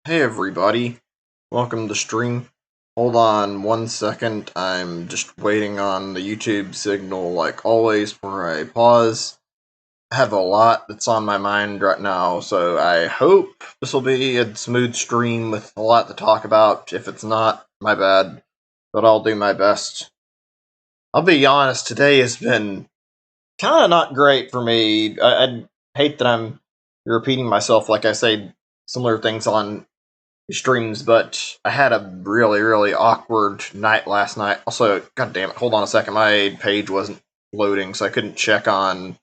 Hey everybody, welcome to stream. Hold on 1 second, I'm just waiting on the YouTube signal like always before I pause. I have a lot that's on my mind right now, so I hope this will be a smooth stream with a lot to talk about. If it's not, my bad, but I'll do my best. I'll be honest, today has been kind of not great for me. I hate that I'm repeating myself like I say similar things on streams, but I had a really awkward night last night. Also, god damn it, hold on a second, my page wasn't loading, so I couldn't check on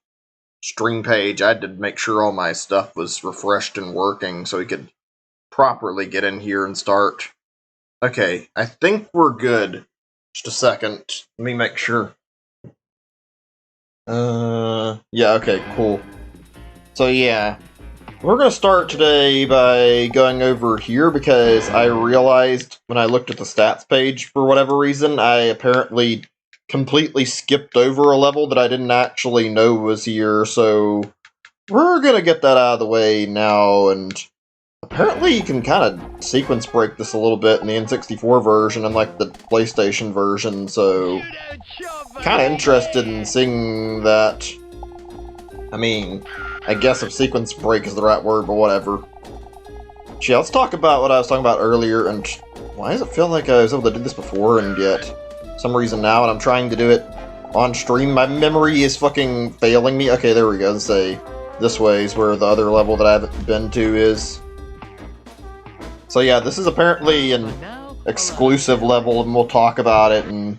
stream page. I had to make sure all my stuff was refreshed and working so we could properly get in here and start. Okay, I think we're good. Just a second, let me make sure. Yeah, okay, cool. So yeah, we're going to start today by going over here because I realized when I looked at the stats page, for whatever reason, I apparently completely skipped over a level that I didn't actually know was here, so we're going to get that out of the way now, and apparently you can kind of sequence break this a little bit in the N64 version, unlike the PlayStation version, so kind of interested in seeing that. I mean, I guess if sequence break is the right word, but whatever. Yeah, let's talk about what I was talking about earlier, and why does it feel like I was able to do this before, and yet, some reason now, and I'm trying to do it on stream, my memory is fucking failing me. Okay, there we go. Let's say this way is where the other level that I haven't been to is. So yeah, this is apparently an exclusive level, and we'll talk about it in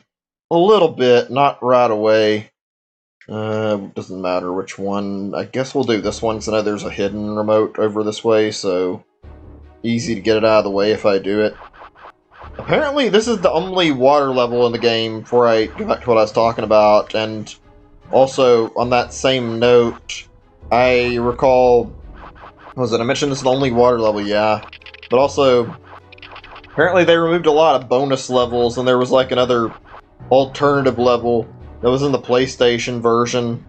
a little bit, not right away. Doesn't matter which one. I guess we'll do this one, because I know there's a hidden remote over this way, so easy to get it out of the way if I do it. Apparently, this is the only water level in the game before I go back to what I was talking about, and also, on that same note, I recall, I mentioned this is the only water level, yeah, but also, apparently they removed a lot of bonus levels, and there was like another alternative level that was in the PlayStation version,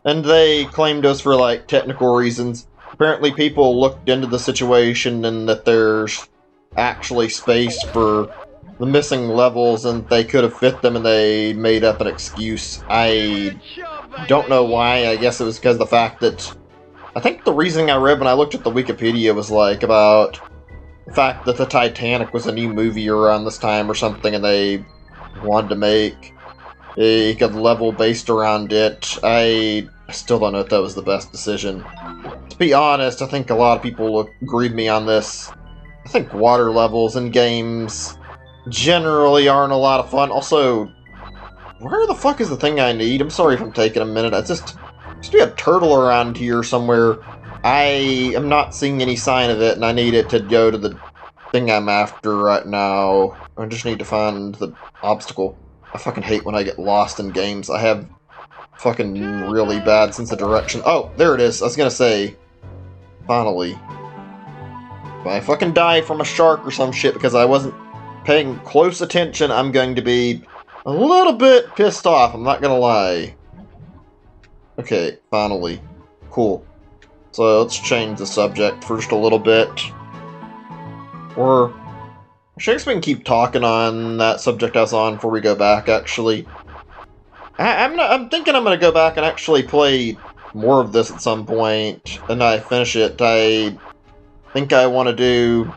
and they claimed us for like technical reasons. Apparently people looked into the situation and that there's actually space for the missing levels and they could have fit them, and they made up an excuse. I don't know why. I guess it was because of the fact that I think the reasoning I read when I looked at the Wikipedia was like about the fact that the Titanic was a new movie around this time or something, and they wanted to make a good level based around it. I still don't know if that was the best decision. To be honest, I think a lot of people agreed with me on this. I think water levels in games generally aren't a lot of fun. Also, where the fuck is the thing I need? I'm sorry if I'm taking a minute. It's just be a turtle around here somewhere. I am not seeing any sign of it, and I need it to go to the thing I'm after right now. I just need to find the obstacle. I fucking hate when I get lost in games. I have fucking really bad sense of direction. Oh, there it is. I was gonna say, finally. If I fucking die from a shark or some shit because I wasn't paying close attention, I'm going to be a little bit pissed off, I'm not gonna lie. Okay, finally. Cool. So let's change the subject for just a little bit. Or I guess we can keep talking on that subject I was on before we go back, actually. I'm thinking I'm going to go back and actually play more of this at some point, and I finish it. I think I want to do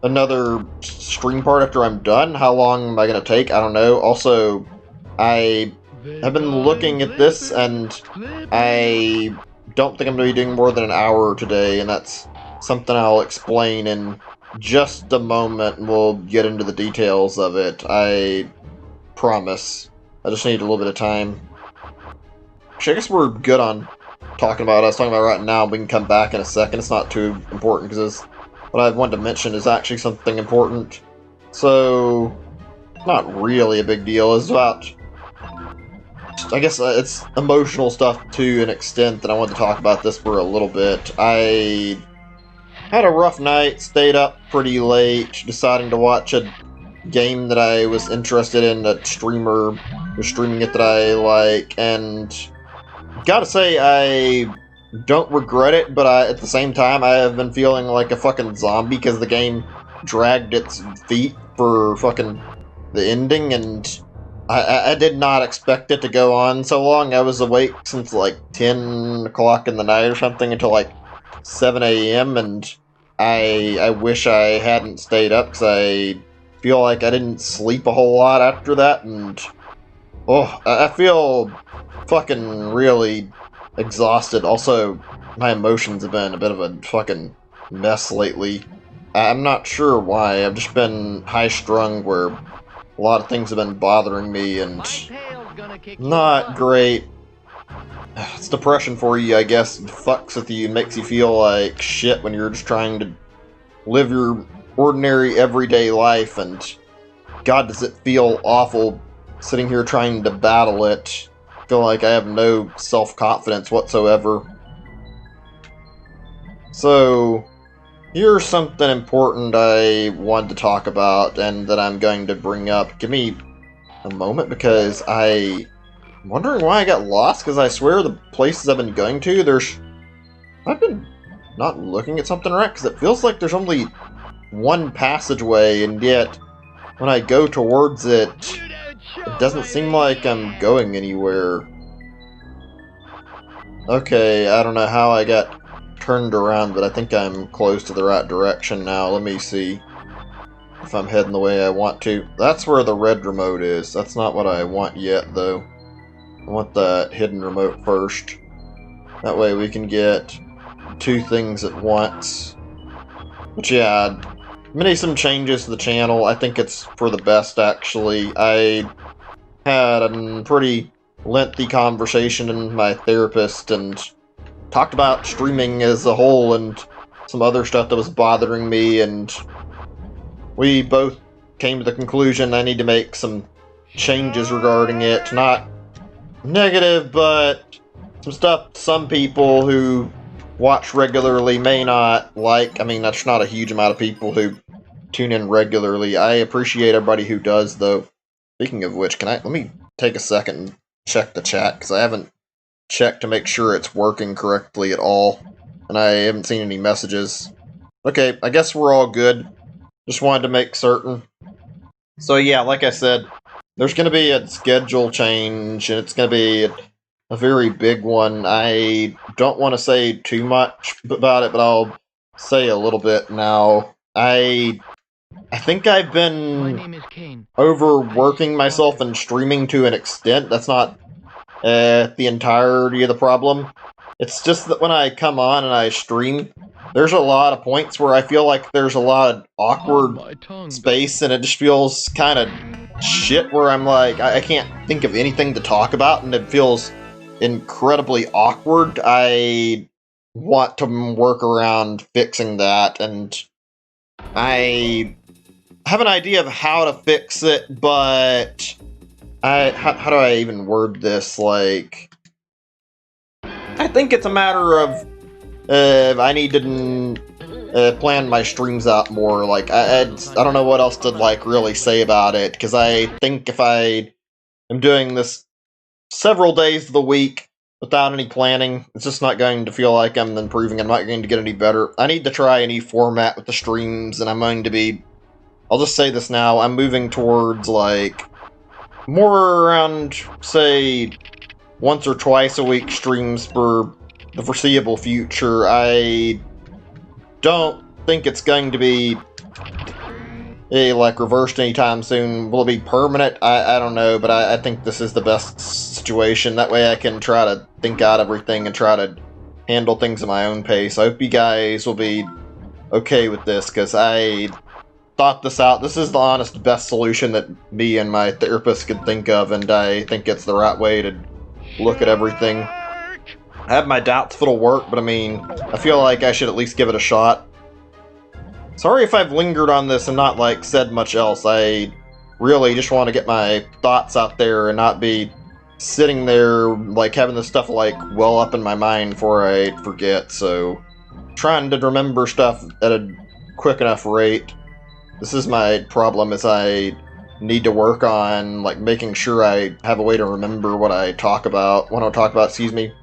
another stream part after I'm done. How long am I going to take? I don't know. Also, I have been looking at this, and I don't think I'm going to be doing more than an hour today, and that's something I'll explain in just a moment, and we'll get into the details of it. I promise. I just need a little bit of time. Actually, I guess we're good on talking about what I was talking about right now. We can come back in a second. It's not too important, because what I wanted to mention is actually something important. So, not really a big deal. It's about, I guess it's emotional stuff to an extent, that I wanted to talk about this for a little bit. I had a rough night, stayed up pretty late, deciding to watch a game that I was interested in, a streamer was streaming it that I like, and gotta say, I don't regret it, but at the same time, I have been feeling like a fucking zombie because the game dragged its feet for fucking the ending, and I did not expect it to go on so long. I was awake since like 10 o'clock in the night or something until like 7 a.m., and I wish I hadn't stayed up because I feel like I didn't sleep a whole lot after that, and oh, I feel fucking really exhausted. Also, my emotions have been a bit of a fucking mess lately. I'm not sure why. I've just been high-strung where a lot of things have been bothering me and not great. It's depression for you, I guess. It fucks with you and makes you feel like shit when you're just trying to live your ordinary everyday life, and God, does it feel awful sitting here trying to battle it. I feel like I have no self-confidence whatsoever. So, here's something important I wanted to talk about and that I'm going to bring up. Give me a moment because I'm wondering why I got lost, because I swear the places I've been going to, I've been not looking at something right, because it feels like there's only one passageway, and yet when I go towards it, it doesn't seem like I'm going anywhere. Okay, I don't know how I got turned around, but I think I'm close to the right direction now. Let me see if I'm heading the way I want to. That's where the red remote is. That's not what I want yet, though. I want the hidden remote first. That way we can get two things at once. But yeah, made some changes to the channel. I think it's for the best, actually. I had a pretty lengthy conversation with my therapist and talked about streaming as a whole and some other stuff that was bothering me, and we both came to the conclusion I need to make some changes regarding it. Not negative, but some stuff some people who watch regularly may not like. I mean, that's not a huge amount of people who tune in regularly. I appreciate everybody who does, though. Speaking of which, let me take a second and check the chat, because I haven't checked to make sure it's working correctly at all, and I haven't seen any messages. Okay, I guess we're all good. Just wanted to make certain. So yeah, like I said, there's going to be a schedule change, and it's going to be a very big one. I don't want to say too much about it, but I'll say a little bit now. I think I've been overworking myself and streaming to an extent. That's not the entirety of the problem. It's just that when I come on and I stream, there's a lot of points where I feel like there's a lot of awkward space, and it just feels kind of shit where I'm like, I can't think of anything to talk about, and it feels incredibly awkward. I want to work around fixing that, and I have an idea of how to fix it, but how do I even word this? Like, I think it's a matter of I need to plan my streams out more. Like, I don't know what else to like really say about it, because I think if I am doing this several days of the week without any planning, it's just not going to feel like I'm improving. I'm not going to get any better. I need to try a new format with the streams, and I'm going to be, I'll just say this now, I'm moving towards like more around, say, once or twice a week streams for the foreseeable future. I don't think it's going to be like reversed anytime soon. Will it be permanent? I don't know, but I think this is the best situation. That way I can try to think out everything and try to handle things at my own pace. I hope you guys will be okay with this, because I thought this out. This is the honest best solution that me and my therapist could think of, and I think it's the right way to look at everything. I have my doubts if it'll work, but I mean, I feel like I should at least give it a shot. Sorry if I've lingered on this and not, like, said much else. I really just want to get my thoughts out there and not be sitting there, like, having this stuff, like, well up in my mind before I forget. So, trying to remember stuff at a quick enough rate. This is my problem, is I need to work on, like, making sure I have a way to remember what I talk about, excuse me.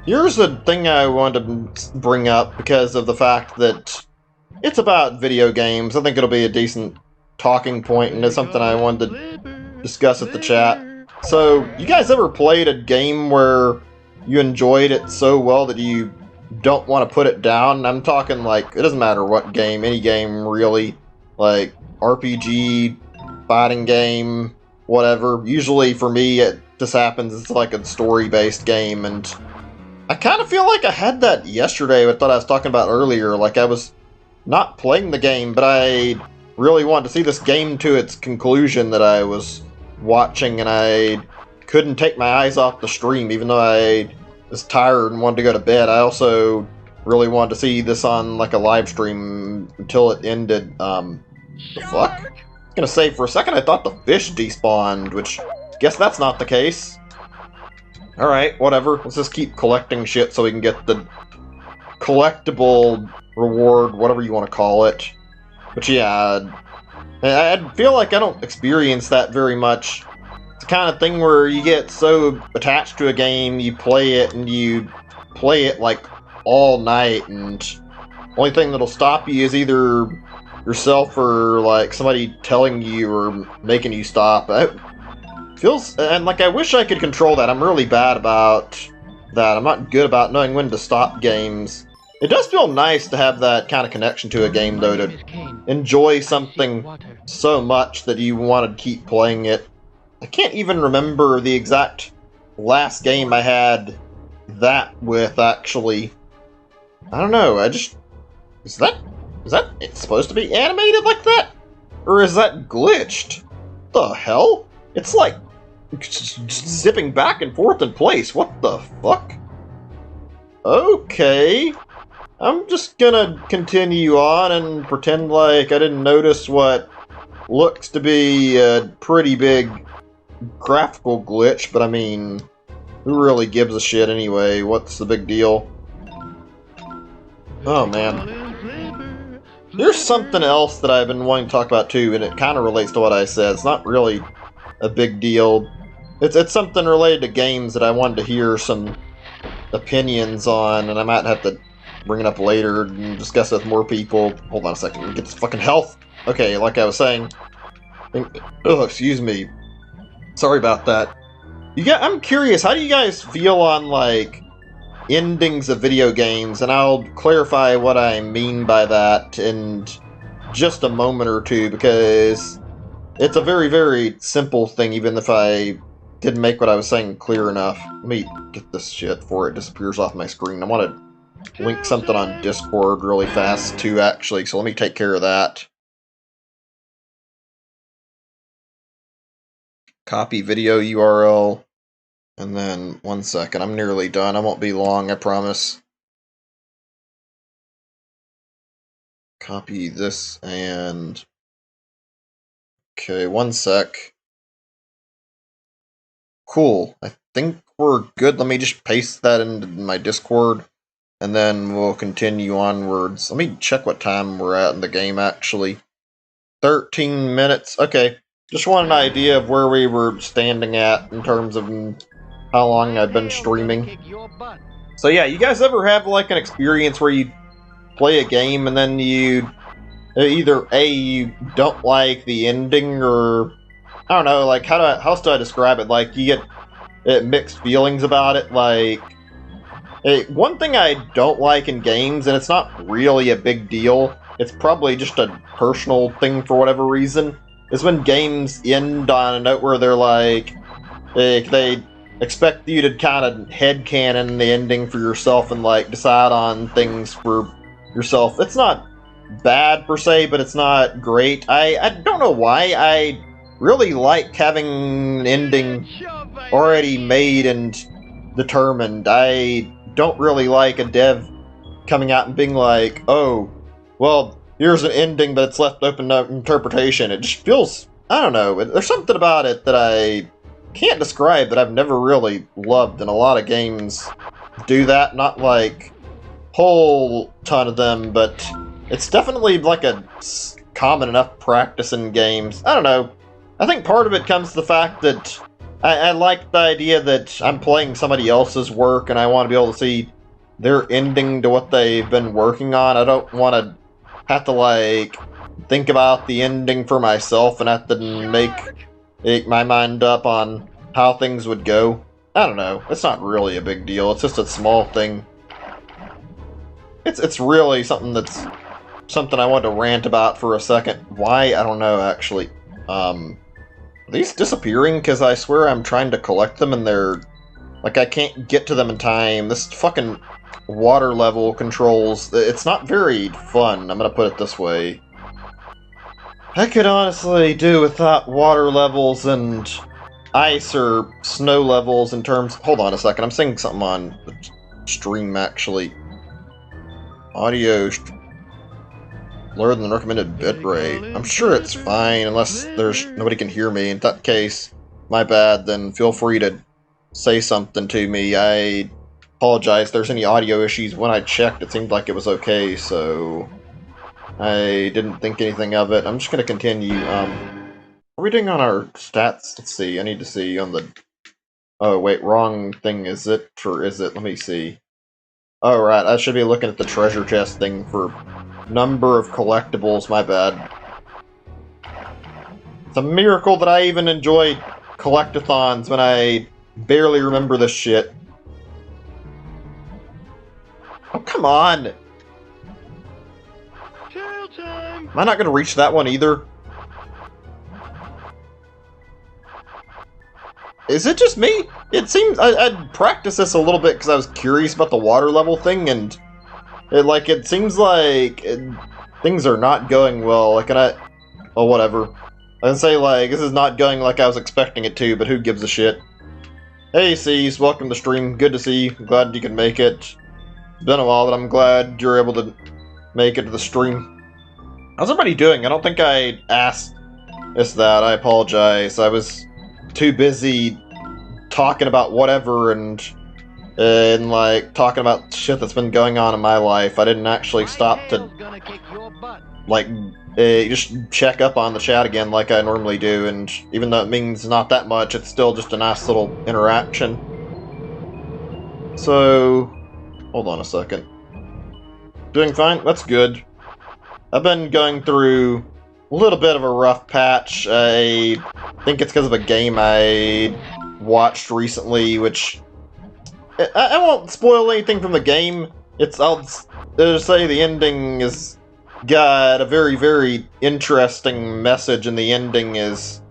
Here's the thing I wanted to bring up because of the fact that it's about video games. I think it'll be a decent talking point, and it's something I wanted to discuss at the chat. So, you guys ever played a game where you enjoyed it so well that you don't want to put it down? I'm talking like, it doesn't matter what game, any game really, like RPG, fighting game, whatever. Usually for me, it just happens, it's like a story-based game, and I kind of feel like I had that yesterday, I thought I was talking about earlier. Like, I was not playing the game, but I really wanted to see this game to its conclusion that I was watching, and I couldn't take my eyes off the stream, even though I was tired and wanted to go to bed. I also really wanted to see this on, like, a live stream until it ended. The fuck? I was gonna say, for a second I thought the fish despawned, which, guess that's not the case. Alright, whatever. Let's just keep collecting shit so we can get the collectible reward, whatever you want to call it. But yeah, I feel like I don't experience that very much. It's the kind of thing where you get so attached to a game, you play it, and you play it like all night, and the only thing that'll stop you is either yourself or like somebody telling you or making you stop. Feels, and like, I wish I could control that. I'm really bad about that. I'm not good about knowing when to stop games. It does feel nice to have that kind of connection to a game, though, to enjoy something so much that you want to keep playing it. I can't even remember the exact last game I had that with, actually. I don't know, is that it's supposed to be animated like that? Or is that glitched? The hell? It's like zipping back and forth in place. What the fuck? Okay. I'm just gonna continue on and pretend like I didn't notice what looks to be a pretty big graphical glitch, but I mean, who really gives a shit anyway? What's the big deal? Oh man. There's something else that I've been wanting to talk about too, and it kind of relates to what I said. It's not really a big deal. It's something related to games that I wanted to hear some opinions on, and I might have to bring it up later and discuss it with more people. Hold on a second, let me get this fucking health. Okay, like I was saying. Oh, excuse me. Sorry about that. I'm curious, how do you guys feel on, like, endings of video games? And I'll clarify what I mean by that in just a moment or two, because it's a very, very simple thing, even if I didn't make what I was saying clear enough. Let me get this shit before it disappears off my screen. I want to link something on Discord really fast, too, actually, so let me take care of that. Copy video URL, and then, one second, I'm nearly done. I won't be long, I promise. Copy this, and... okay, one sec. Cool. I think we're good. Let me just paste that into my Discord, and then we'll continue onwards. Let me check what time we're at in the game, actually. 13 minutes. Okay. Just want an idea of where we were standing at in terms of how long I've been streaming. So yeah, you guys ever have like an experience where you play a game and then you either A, you don't like the ending, or I don't know, like how else do I describe it? Like you get mixed feelings about it. Like one thing I don't like in games, and it's not really a big deal, it's probably just a personal thing for whatever reason, is when games end on a note where they're like, they expect you to kind of headcanon the ending for yourself and like decide on things for yourself. It's not bad per se, but it's not great. I don't know why. I really like having an ending already made and determined. I don't really like a dev coming out and being like, oh, well, here's an ending, but it's left open to interpretation. It just feels, I don't know, there's something about it that I can't describe that I've never really loved, and a lot of games do that. Not like whole ton of them, but it's definitely like a common enough practice in games. I don't know. I think part of it comes to the fact that I like the idea that I'm playing somebody else's work and I want to be able to see their ending to what they've been working on. I don't want to have to, like, think about the ending for myself and have to make my mind up on how things would go. I don't know. It's not really a big deal. It's just a small thing. It's really something I wanted to rant about for a second. Why? I don't know, actually. Are these disappearing? Because I swear I'm trying to collect them and they're... like, I can't get to them in time. This fucking water level controls... it's not very fun, I'm gonna put it this way. I could honestly do without water levels and ice or snow levels in terms... hold on a second, I'm saying something on the stream, actually. Audio... lower than the recommended bitrate. I'm sure it's fine, unless there's nobody can hear me. In that case, my bad, then feel free to say something to me. I apologize if there's any audio issues. When I checked, it seemed like it was okay, so I didn't think anything of it. I'm just gonna continue. Are we doing on our stats? Let's see, I need to see on the... oh, wait, wrong thing, is it? Or is it? Let me see. Oh, right, I should be looking at the treasure chest thing for number of collectibles, my bad. It's a miracle that I even enjoy collectathons when I barely remember this shit. Oh, come on! Am I not gonna reach that one either? Is it just me? It seems... I'd practiced this a little bit because I was curious about the water level thing, and it seems like things are not going well. Like, oh, whatever. I can say, like, this is not going like I was expecting it to, but who gives a shit? Hey, C's, welcome to the stream. Good to see you. I'm glad you can make it. It's been a while, but I'm glad you're able to make it to the stream. How's everybody doing? I don't think I asked that. I apologize. I was too busy talking about whatever and like talking about shit that's been going on in my life. I didn't actually stop to like just check up on the chat again like I normally do, and even though it means not that much, it's still just a nice little interaction. So, hold on a second. Doing fine? That's good. I've been going through a little bit of a rough patch. I think it's because of a game I watched recently, which... I won't spoil anything from the game. I'll just say the ending has got a very, very interesting message, and the ending is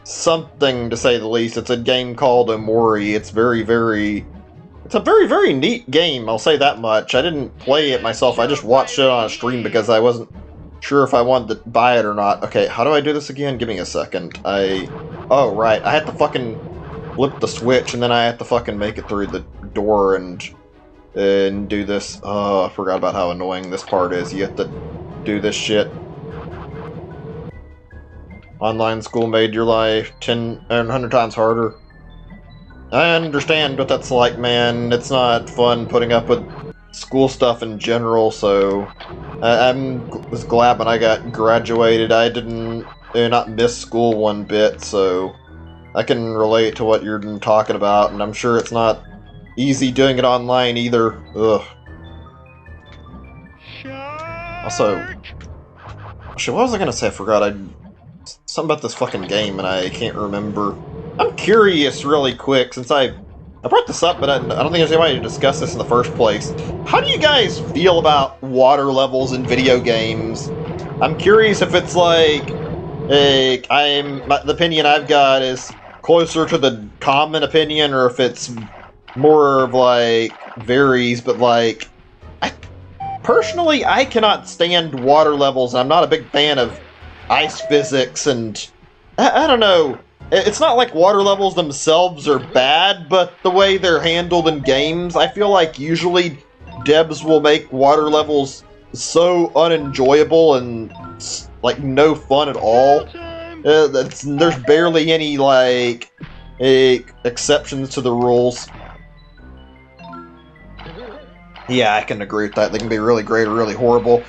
something, to say the least. It's a game called Omori. It's a very, very neat game, I'll say that much. I didn't play it myself, I just watched it on a stream because I wasn't sure if I wanted to buy it or not. Okay, how do I do this again? Give me a second. Oh, right. I had to fucking flip the switch, and then I had to fucking make it through the door and do this. Oh, I forgot about how annoying this part is. You have to do this shit. Online school made your life 10 and 100 times harder. I understand what that's like, man. It's not fun putting up with school stuff in general, so I was glad when I got graduated. I didn't not miss school one bit, so I can relate to what you're talking about, and I'm sure it's not easy doing it online either. Ugh. Also, shit, what was I gonna say? I forgot. Something about this fucking game, and I can't remember. I'm curious, really quick, since I brought this up, but I don't think there's anybody to discuss this in the first place. How do you guys feel about water levels in video games? I'm curious if it's like the opinion I've got is closer to the common opinion, or if it's more of like varies, but like personally, I cannot stand water levels, and I'm not a big fan of ice physics, and I don't know. It's not like water levels themselves are bad, but the way they're handled in games, I feel like usually devs will make water levels so unenjoyable and like no fun at all. There's barely any like exceptions to the rules. Yeah, I can agree with that. They can be really great or really horrible.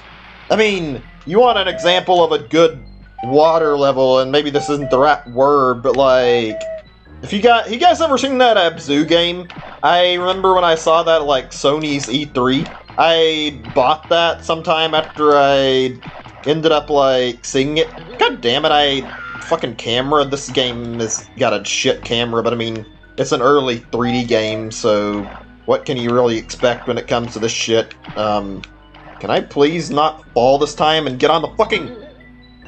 I mean, you want an example of a good water level, and maybe this isn't the right word, but like If you guys ever seen that Abzu game? I remember when I saw that at, like, Sony's E3. I bought that sometime after I ended up, like, seeing it. God damn it, fucking camera. This game has got a shit camera, but I mean, it's an early 3D game, so what can you really expect when it comes to this shit? Can I please not fall this time and get on the fucking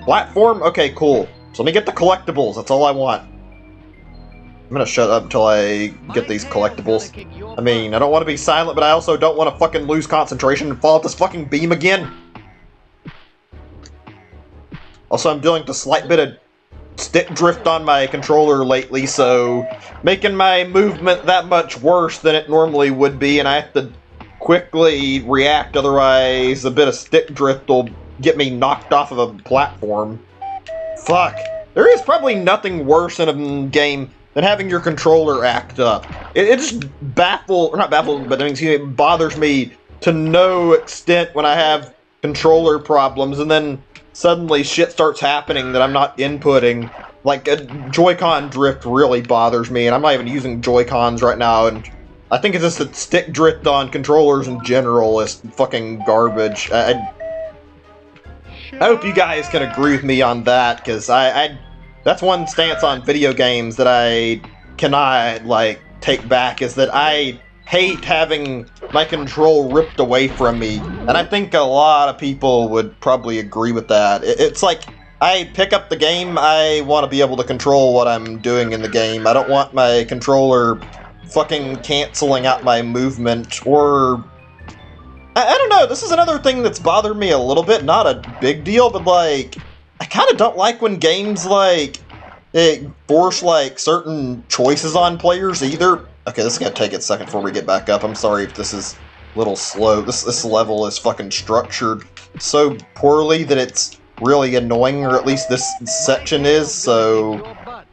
platform? Okay, cool. So let me get the collectibles, that's all I want. I'm gonna shut up until I get these collectibles. I mean, I don't want to be silent, but I also don't want to fucking lose concentration and fall off this fucking beam again. Also, I'm dealing with a slight bit of stick drift on my controller lately, so making my movement that much worse than it normally would be, and I have to quickly react, otherwise a bit of stick drift will get me knocked off of a platform. Fuck. There is probably nothing worse in a game than having your controller act up. It just it bothers me to no extent when I have controller problems, and then suddenly shit starts happening that I'm not inputting. Like, a Joy-Con drift really bothers me, and I'm not even using Joy-Cons right now, and I think it's just that stick drift on controllers in general is fucking garbage. I hope you guys can agree with me on that, because that's one stance on video games that I cannot, like, take back, is that I hate having my control ripped away from me, and I think a lot of people would probably agree with that. It's like, I pick up the game, I want to be able to control what I'm doing in the game. I don't want my controller fucking canceling out my movement, or I don't know, this is another thing that's bothered me a little bit, not a big deal, but like, I kind of don't like when games, like, force, like, certain choices on players either. Okay, this is gonna take a second before we get back up. I'm sorry if this is a little slow. This level is fucking structured so poorly that it's really annoying, or at least this section is, so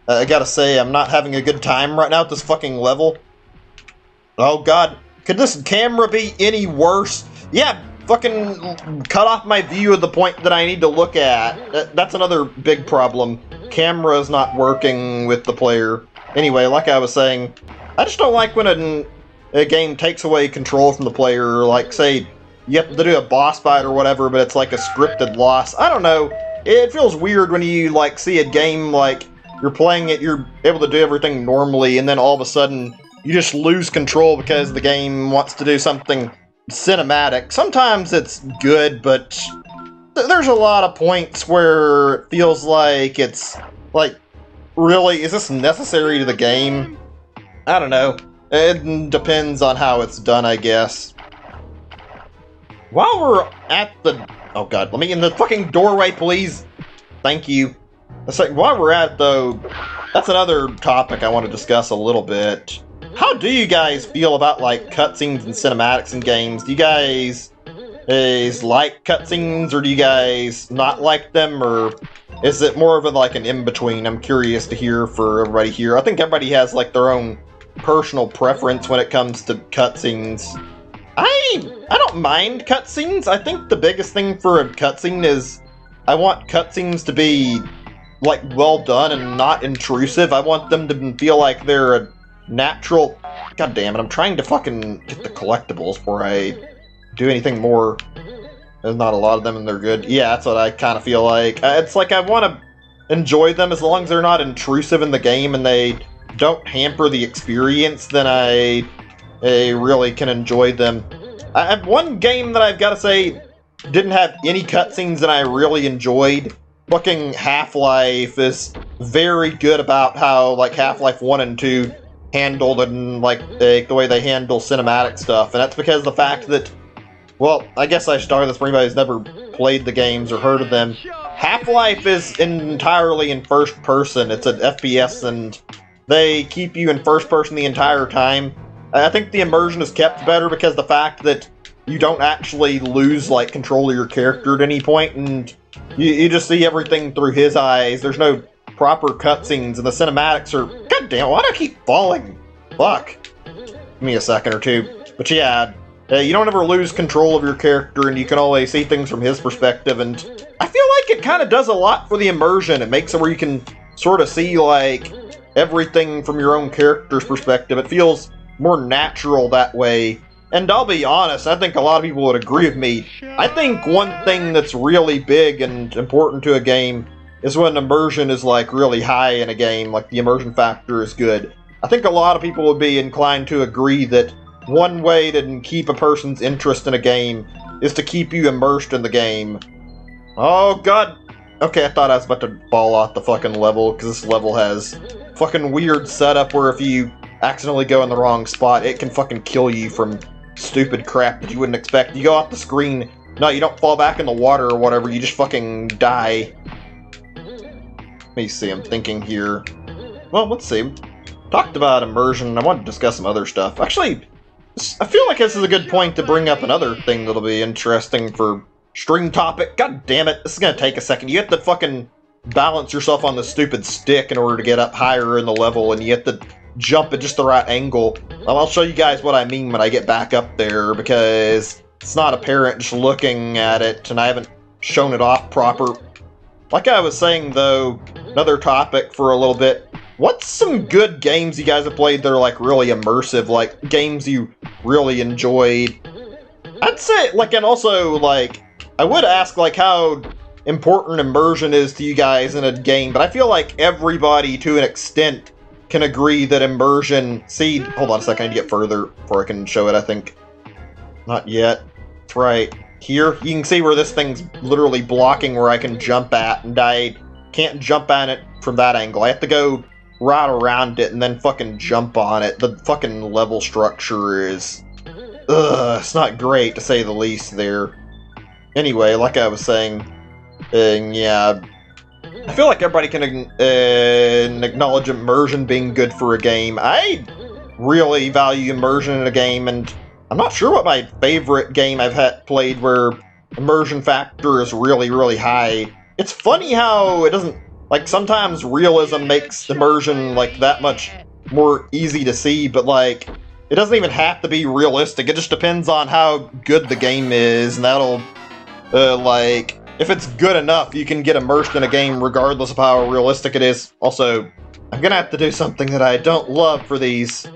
I gotta say, I'm not having a good time right now at this fucking level. Oh god, could this camera be any worse? Yeah, fucking cut off my view of the point that I need to look at. That's another big problem. Camera's not working with the player. Anyway, like I was saying, I just don't like when a game takes away control from the player, like, say, you have to do a boss fight or whatever, but it's like a scripted loss. I don't know, it feels weird when you, like, see a game, like, you're playing it, you're able to do everything normally, and then all of a sudden, you just lose control because the game wants to do something cinematic. Sometimes it's good, but there's a lot of points where it feels like it's, like, really, is this necessary to the game? I don't know. It depends on how it's done, I guess. While we're at the... Oh god, let me in the fucking doorway, please! Thank you. It's like, while we're at it, though, that's another topic I want to discuss a little bit. How do you guys feel about, like, cutscenes and cinematics in games? Do you guys like cutscenes, or do you guys not like them, or is it more of a, like, an in-between? I'm curious to hear for everybody here. I think everybody has, like, their own personal preference when it comes to cutscenes. I don't mind cutscenes. I think the biggest thing for a cutscene is I want cutscenes to be, like, well done and not intrusive. I want them to feel like they're a natural... God damn it, I'm trying to fucking get the collectibles before I do anything more. There's not a lot of them and they're good. Yeah, that's what I kind of feel like. It's like I want to enjoy them as long as they're not intrusive in the game and they don't hamper the experience, then I really can enjoy them. I have one game that I've got to say didn't have any cutscenes that I really enjoyed. Fucking Half-Life is very good about how, like, Half-Life 1 and 2 handled and, like, the way they handle cinematic stuff, and that's because of the fact that, well, I guess I should start this for anybody who's never played the games or heard of them. Half-Life is entirely in first person. It's an FPS, and they keep you in first person the entire time. I think the immersion is kept better because the fact that you don't actually lose, like, control of your character at any point, and you just see everything through his eyes. There's no proper cutscenes, and the cinematics are... God damn, why do I keep falling? Fuck. Give me a second or two. But yeah, you don't ever lose control of your character, and you can always see things from his perspective, and I feel like it kind of does a lot for the immersion. It makes it where you can sort of see, like, everything from your own character's perspective. It feels more natural that way. And I'll be honest, I think a lot of people would agree with me. I think one thing that's really big and important to a game is when immersion is like really high in a game, like the immersion factor is good. I think a lot of people would be inclined to agree that one way to keep a person's interest in a game is to keep you immersed in the game. Oh god. Okay, I thought I was about to fall off the fucking level, because this level has fucking weird setup where if you accidentally go in the wrong spot, it can fucking kill you from stupid crap that you wouldn't expect. You go off the screen, no, you don't fall back in the water or whatever, you just fucking die. Let me see, I'm thinking here. Well, let's see. Talked about immersion, I want to discuss some other stuff. Actually, I feel like this is a good point to bring up another thing that'll be interesting for stream topic. God damn it, this is gonna take a second. You have to fucking balance yourself on the stupid stick in order to get up higher in the level, and you have to jump at just the right angle. I'll show you guys what I mean when I get back up there, because it's not apparent just looking at it, and I haven't shown it off proper. Like I was saying though, another topic for a little bit, what's some good games you guys have played that are like really immersive, like games you really enjoyed? I'd say, like, and also, like, I would ask, like, how important immersion is to you guys in a game, but I feel like everybody, to an extent, can agree that immersion... See, hold on a second, I need to get further before I can show it, I think. Not yet. That's right. Here, you can see where this thing's literally blocking where I can jump at, and I can't jump at it from that angle. I have to go right around it and then fucking jump on it. The fucking level structure is... Ugh, it's not great, to say the least there. Anyway, like I was saying, yeah... I feel like everybody can acknowledge immersion being good for a game. I really value immersion in a game, and I'm not sure what my favorite game I've played where immersion factor is really, really high. It's funny how it doesn't... Like, sometimes realism makes immersion, like, that much more easy to see, but, like, it doesn't even have to be realistic. It just depends on how good the game is, and that'll, like... If it's good enough, you can get immersed in a game regardless of how realistic it is. Also, I'm gonna have to do something that I don't love for these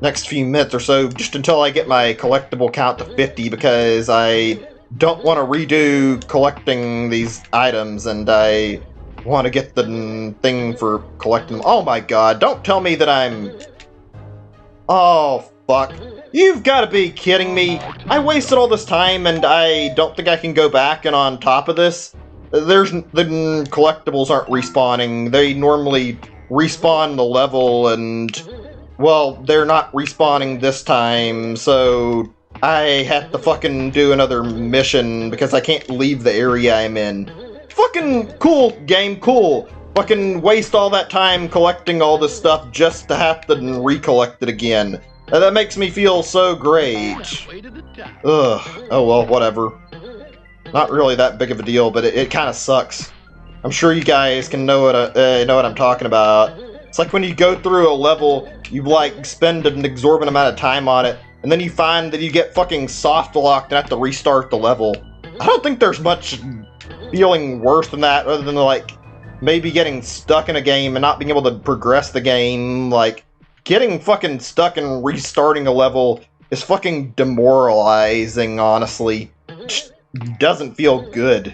next few minutes or so, just until I get my collectible count to 50, because I don't want to redo collecting these items, and I want to get the thing for collecting them. Oh my god, don't tell me that I'm... Oh, fuck. You've got to be kidding me. I wasted all this time, and I don't think I can go back, and on top of this, the collectibles aren't respawning. They normally respawn the level, and, well, they're not respawning this time, so I have to fucking do another mission, because I can't leave the area I'm in. Fucking cool, game, cool. Fucking waste all that time collecting all this stuff just to have to recollect it again. That makes me feel so great. Ugh. Oh well, whatever. Not really that big of a deal, but it kind of sucks. I'm sure you guys can know what I'm talking about. It's like when you go through a level, you like spend an exorbitant amount of time on it, and then you find that you get fucking soft locked and have to restart the level. I don't think there's much feeling worse than that, other than like maybe getting stuck in a game and not being able to progress the game. Like, getting fucking stuck and restarting a level is fucking demoralizing, honestly. It just doesn't feel good.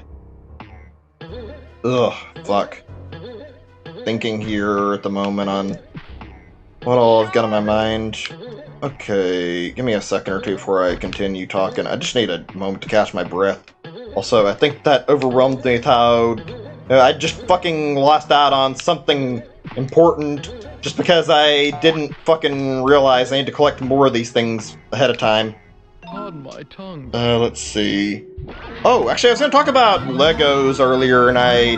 Ugh, fuck. Thinking here at the moment on what all I've got on my mind. Okay, give me a second or two before I continue talking. I just need a moment to catch my breath. Also, I think that overwhelmed me with how I just fucking lost out on something important just because I didn't fucking realize I need to collect more of these things ahead of time. On my tongue. Let's see. Oh, actually, I was going to talk about Legos earlier, and I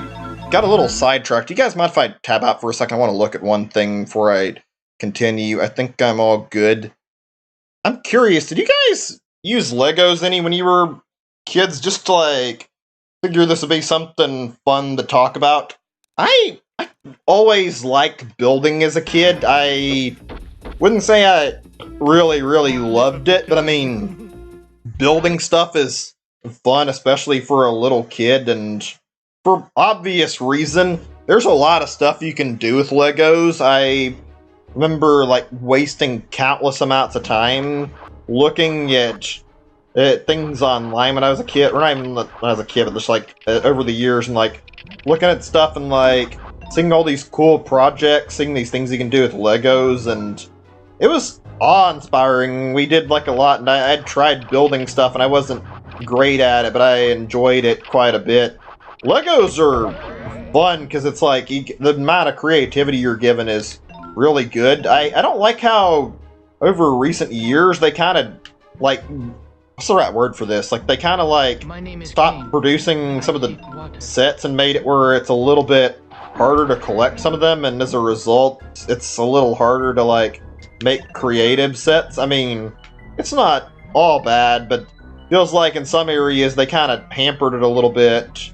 got a little sidetracked. You guys mind if I tab out for a second? I want to look at one thing before I continue. I think I'm all good. I'm curious, did you guys use Legos any when you were kids, just to, like, figure this would be something fun to talk about? I always liked building as a kid. I wouldn't say I really, really loved it, but I mean, building stuff is fun, especially for a little kid, and for obvious reason. there's a lot of stuff you can do with Legos. I remember like wasting countless amounts of time looking at things online when I was a kid, or not even when I was a kid, but just like over the years, and like looking at stuff and like seeing all these cool projects, seeing these things you can do with Legos, and it was awe-inspiring. We did like a lot, and I had tried building stuff, and I wasn't great at it, but I enjoyed it quite a bit. Legos are fun because it's like the amount of creativity you're given is really good. I don't like how over recent years they kind of like, what's the right word for this? Like they kind of like stopped producing some of the sets and made it where it's a little bit harder to collect some of them, and as a result it's a little harder to like make creative sets. I mean, it's not all bad, but feels like in some areas they kind of hampered it a little bit.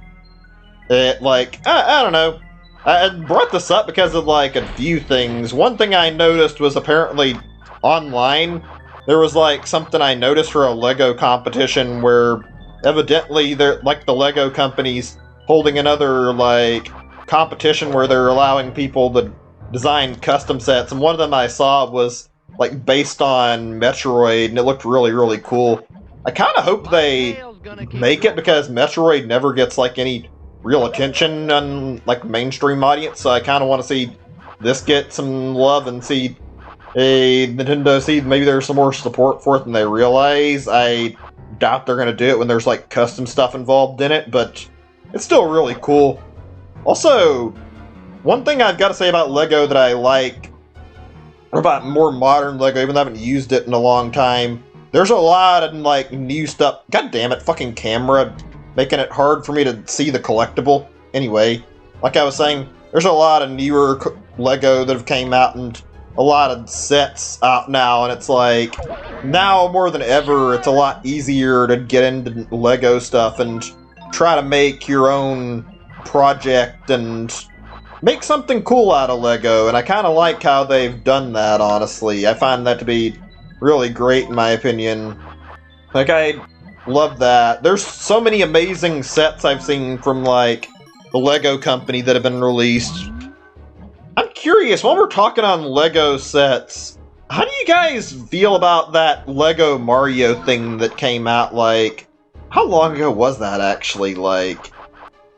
It like, I don't know. I brought this up because of like a few things. One thing I noticed was apparently online there was like something I noticed for a Lego competition where evidently they're like the Lego company's holding another like competition where they're allowing people to design custom sets, and one of them I saw was like based on Metroid, and it looked really, really cool. I kind of hope they make it because Metroid never gets like any real attention on like mainstream audience, so I kind of want to see this get some love and see Nintendo see maybe there's some more support for it than they realize. I doubt they're going to do it when there's like custom stuff involved in it, but it's still really cool. Also, one thing I've got to say about Lego that I like, or about more modern Lego, even though I haven't used it in a long time, there's a lot of like new stuff. God damn it, fucking camera, making it hard for me to see the collectible. Anyway, like I was saying, there's a lot of newer Lego that have came out and a lot of sets out now, and it's like, now more than ever, it's a lot easier to get into Lego stuff and try to make your own project and make something cool out of Lego, and I kind of like how they've done that, honestly. I find that to be really great, in my opinion. Like, I love that. There's so many amazing sets I've seen from, like, the Lego company that have been released. I'm curious, while we're talking on Lego sets, how do you guys feel about that Lego Mario thing that came out, like, how long ago was that, actually? Like,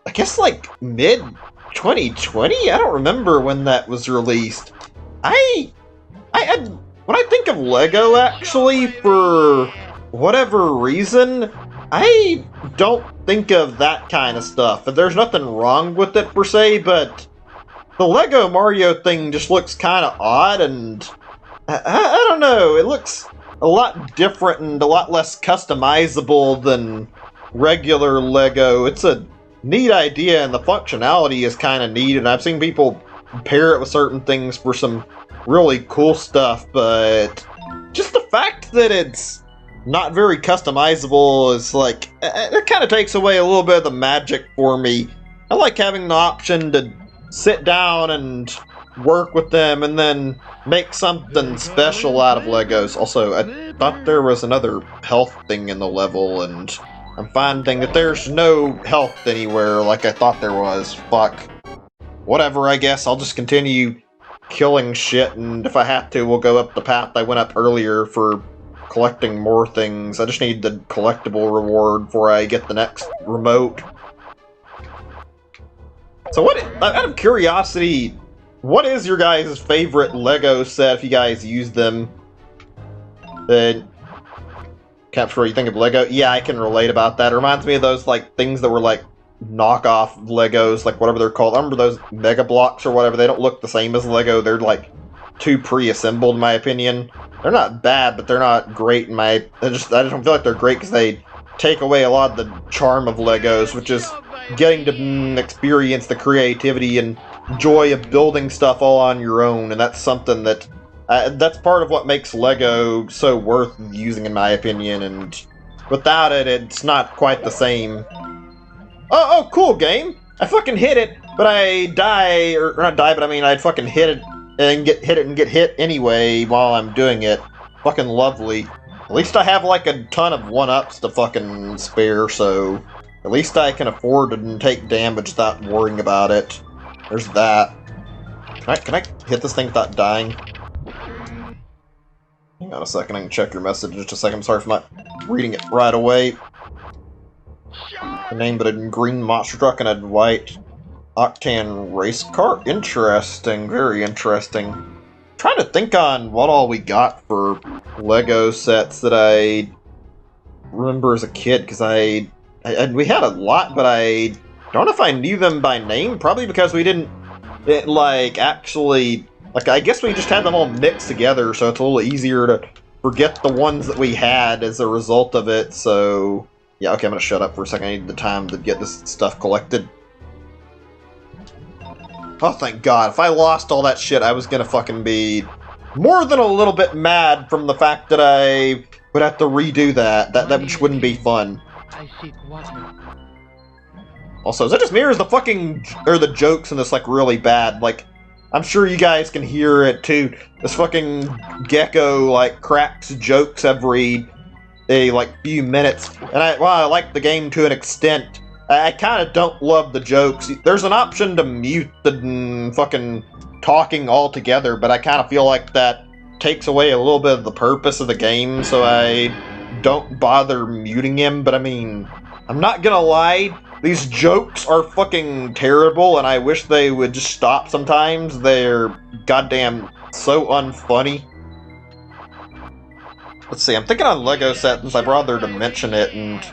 I guess, like, mid-2020? I don't remember when that was released. When I think of Lego, actually, for whatever reason, I don't think of that kind of stuff. There's nothing wrong with it, per se, but the Lego Mario thing just looks kind of odd, and I don't know, it looks a lot different and a lot less customizable than regular Lego. It's a neat idea, and the functionality is kind of neat, and I've seen people pair it with certain things for some really cool stuff, but just the fact that it's not very customizable is like, it kind of takes away a little bit of the magic for me. I like having the option to sit down and work with them and then make something special out of Legos. Also, I thought there was another health thing in the level, and I'm finding that there's no health anywhere like I thought there was. Fuck. Whatever, I guess. I'll just continue killing shit, and if I have to, we'll go up the path I went up earlier for collecting more things. I just need the collectible reward before I get the next remote. So out of curiosity, what is your guys' favorite Lego set if you guys use them? Capture what you think of Lego? Yeah, I can relate about that. It reminds me of those like things that were like knockoff Legos, like whatever they're called. I remember those Mega Blocks or whatever. They don't look the same as Lego. They're like too pre-assembled, in my opinion. They're not bad, but they're not great in my... I just don't feel like they're great because they take away a lot of the charm of Legos, which is getting to experience the creativity and joy of building stuff all on your own, and that's something that that's part of what makes Lego so worth using, in my opinion, and without it, it's not quite the same. Oh, cool game! I fucking hit it, but I die, or not die, but I mean I'd fucking hit it and get hit anyway while I'm doing it. Fucking lovely. At least I have like a ton of 1-ups to fucking spare, so at least I can afford to take damage without worrying about it. There's that. Can I hit this thing without dying? Hang on a second, I can check your message in just a second. I'm sorry for not reading it right away. A name but a green monster truck and a white octane race car? Interesting, very interesting. Trying to think on what all we got for Lego sets that I remember as a kid, because we had a lot, but I don't know if I knew them by name, probably because we didn't, actually, I guess we just had them all mixed together, so it's a little easier to forget the ones that we had as a result of it, so, yeah, okay, I'm gonna shut up for a second, I need the time to get this stuff collected. Oh, thank God, if I lost all that shit, I was gonna fucking be more than a little bit mad from the fact that I would have to redo that. That just wouldn't be fun. I seek water. Also, is that just me, or is the jokes in this, really bad? I'm sure you guys can hear it, too. This fucking Gecko, cracks jokes every, few minutes. And while I like the game to an extent, I kind of don't love the jokes. There's an option to mute the fucking talking altogether, but I kind of feel like that takes away a little bit of the purpose of the game, so I don't bother muting him. But I mean, I'm not gonna lie, these jokes are fucking terrible, and I wish they would just stop sometimes. They're goddamn so unfunny. Let's see, I'm thinking on Lego set since I bothered to mention it, and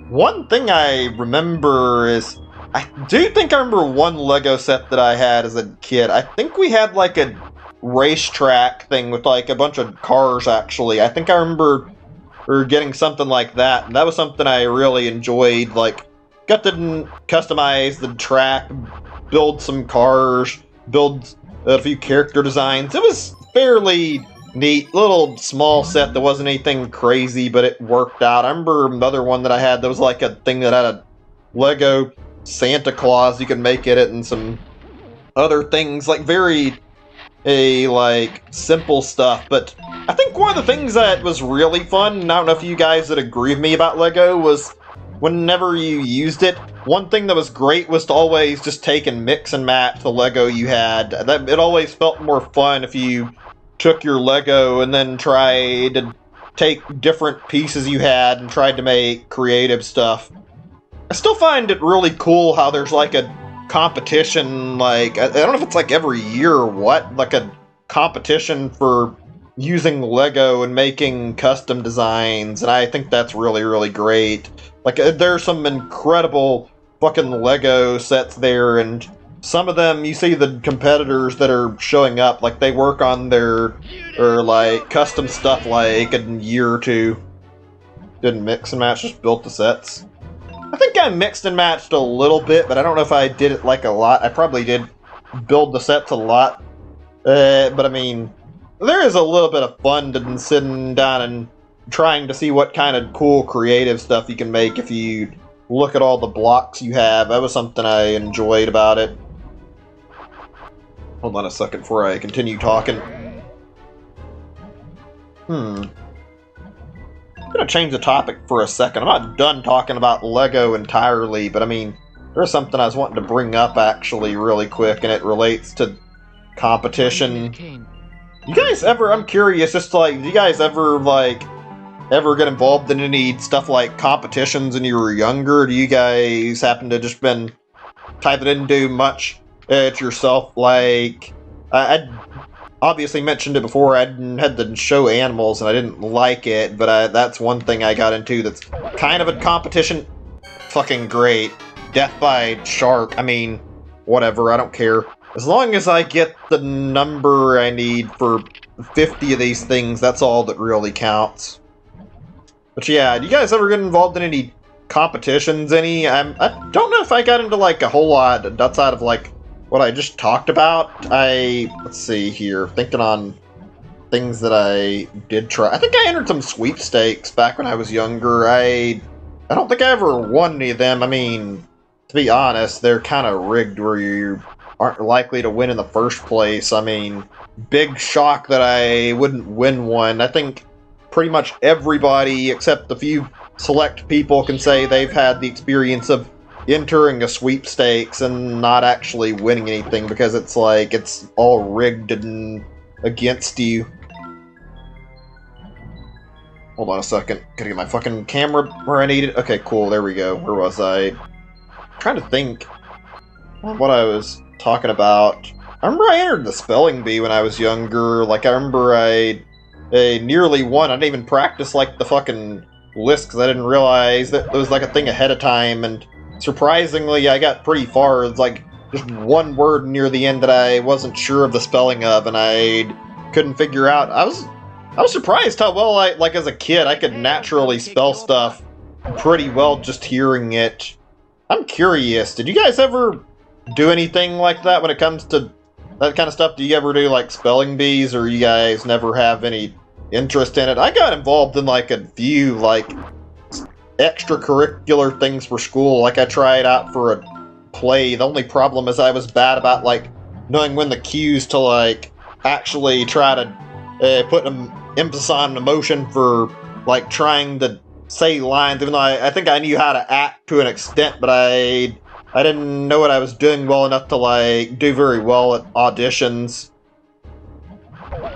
one thing I remember is, I do think I remember one Lego set that I had as a kid. I think we had a racetrack thing with a bunch of cars, actually. I think I remember getting something like that, and that was something I really enjoyed. Got to customize the track, build some cars, build a few character designs. It was fairly neat, little small set that wasn't anything crazy, but it worked out. I remember another one that I had that was a thing that had a Lego Santa Claus. You could make it and some other things, very simple stuff. But I think one of the things that was really fun, and I don't know if you guys would agree with me about Lego, was whenever you used it, one thing that was great was to always just take and mix and match the Lego you had. It always felt more fun if you took your Lego and then tried to take different pieces you had and tried to make creative stuff. I still find it really cool how there's a competition, I don't know if it's every year or what, a competition for using Lego and making custom designs, and I think that's really, really great. There's some incredible fucking Lego sets there, and some of them, you see the competitors that are showing up, they work on their, custom stuff, a year or two. Didn't mix and match, just built the sets. I think I mixed and matched a little bit, but I don't know if I did it, a lot. I probably did build the sets a lot. But I mean, there is a little bit of fun to sitting down and trying to see what kind of cool creative stuff you can make if you look at all the blocks you have. That was something I enjoyed about it. Hold on a second before I continue talking. I'm gonna change the topic for a second. I'm not done talking about Lego entirely, but I mean, there's something I was wanting to bring up actually really quick, and it relates to competition. You guys ever, I'm curious, just do you guys ever ever get involved in any stuff like competitions when you were younger? Do you guys happen to just been type it into much at yourself? I obviously mentioned it before, I had the show Animals and I didn't like it, but that's one thing I got into that's kind of a competition. Fucking great. Death by Shark, I mean, whatever, I don't care. As long as I get the number I need for 50 of these things, that's all that really counts. But yeah, do you guys ever get involved in any competitions? I don't know if I got into a whole lot outside of what I just talked about. Let's see here, thinking on things that I did try. I think I entered some sweepstakes back when I was younger. I don't think I ever won any of them. I mean, to be honest, they're kind of rigged where you aren't likely to win in the first place. I mean, big shock that I wouldn't win one. I think pretty much everybody, except a few select people, can say they've had the experience of entering a sweepstakes and not actually winning anything because it's like it's all rigged and against you. Hold on a second. Gotta get my fucking camera where I need it. Okay, cool. There we go. Where was I? I'm trying to think what I was talking about. I remember I entered the spelling bee when I was younger. Like, I remember I nearly won. I didn't even practice, like, the fucking list because I didn't realize that it was, like, a thing ahead of time. And surprisingly, I got pretty far. It's, like, just one word near the end that I wasn't sure of the spelling of, and I couldn't figure out. I was surprised how well like as a kid, I could naturally spell stuff pretty well just hearing it. I'm curious, did you guys ever do anything like that when it comes to that kind of stuff? Do you ever do, like, spelling bees, or you guys never have any interest in it? I got involved in, like, a few, like, extracurricular things for school. Like, I tried out for a play. The only problem is I was bad about, like, knowing when the cues to, like, actually try to put an emphasis on emotion for, like, trying to say lines, even though I think I knew how to act to an extent, but I didn't know what I was doing well enough to, like, do very well at auditions.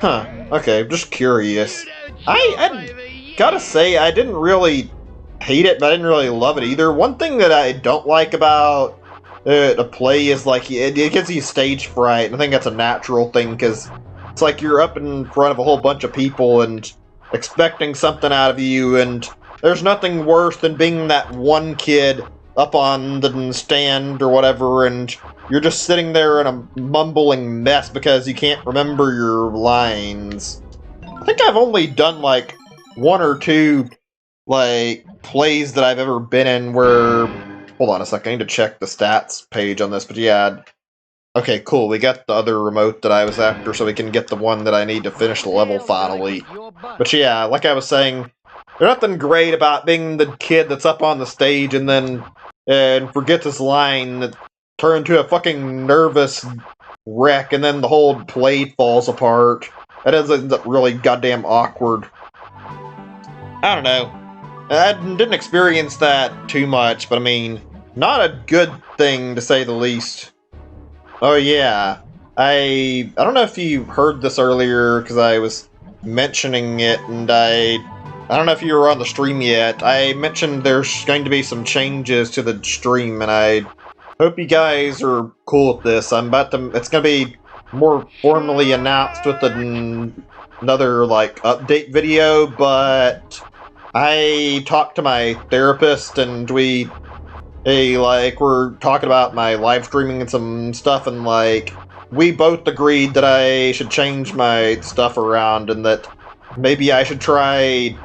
Huh, okay, just curious. I gotta say, I didn't really hate it, but I didn't really love it either. One thing that I don't like about a play is, like, it gives you stage fright, and I think that's a natural thing, because it's like you're up in front of a whole bunch of people and expecting something out of you, and there's nothing worse than being that one kid up on the stand or whatever, and you're just sitting there in a mumbling mess because you can't remember your lines. I think I've only done, like, one or two, like, plays that I've ever been in where... Hold on a second, I need to check the stats page on this, but yeah... Okay, cool, we got the other remote that I was after, so we can get the one that I need to finish the level finally. But yeah, like I was saying, there's nothing great about being the kid that's up on the stage and then forgets his line that turned into a fucking nervous wreck, and then the whole play falls apart. That ends up really goddamn awkward. I don't know. I didn't experience that too much, but I mean, not a good thing to say the least. Oh yeah, I don't know if you heard this earlier because I was mentioning it, and I don't know if you were on the stream yet. I mentioned there's going to be some changes to the stream, and I hope you guys are cool with this. It's going to be more formally announced with another, like, update video, but I talked to my therapist, and we're talking about my live streaming and some stuff, and, like, we both agreed that I should change my stuff around, and that maybe I should try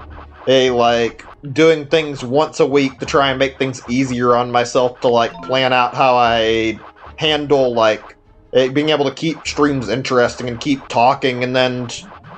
doing things once a week to try and make things easier on myself to, like, plan out how I handle, like, being able to keep streams interesting and keep talking, and then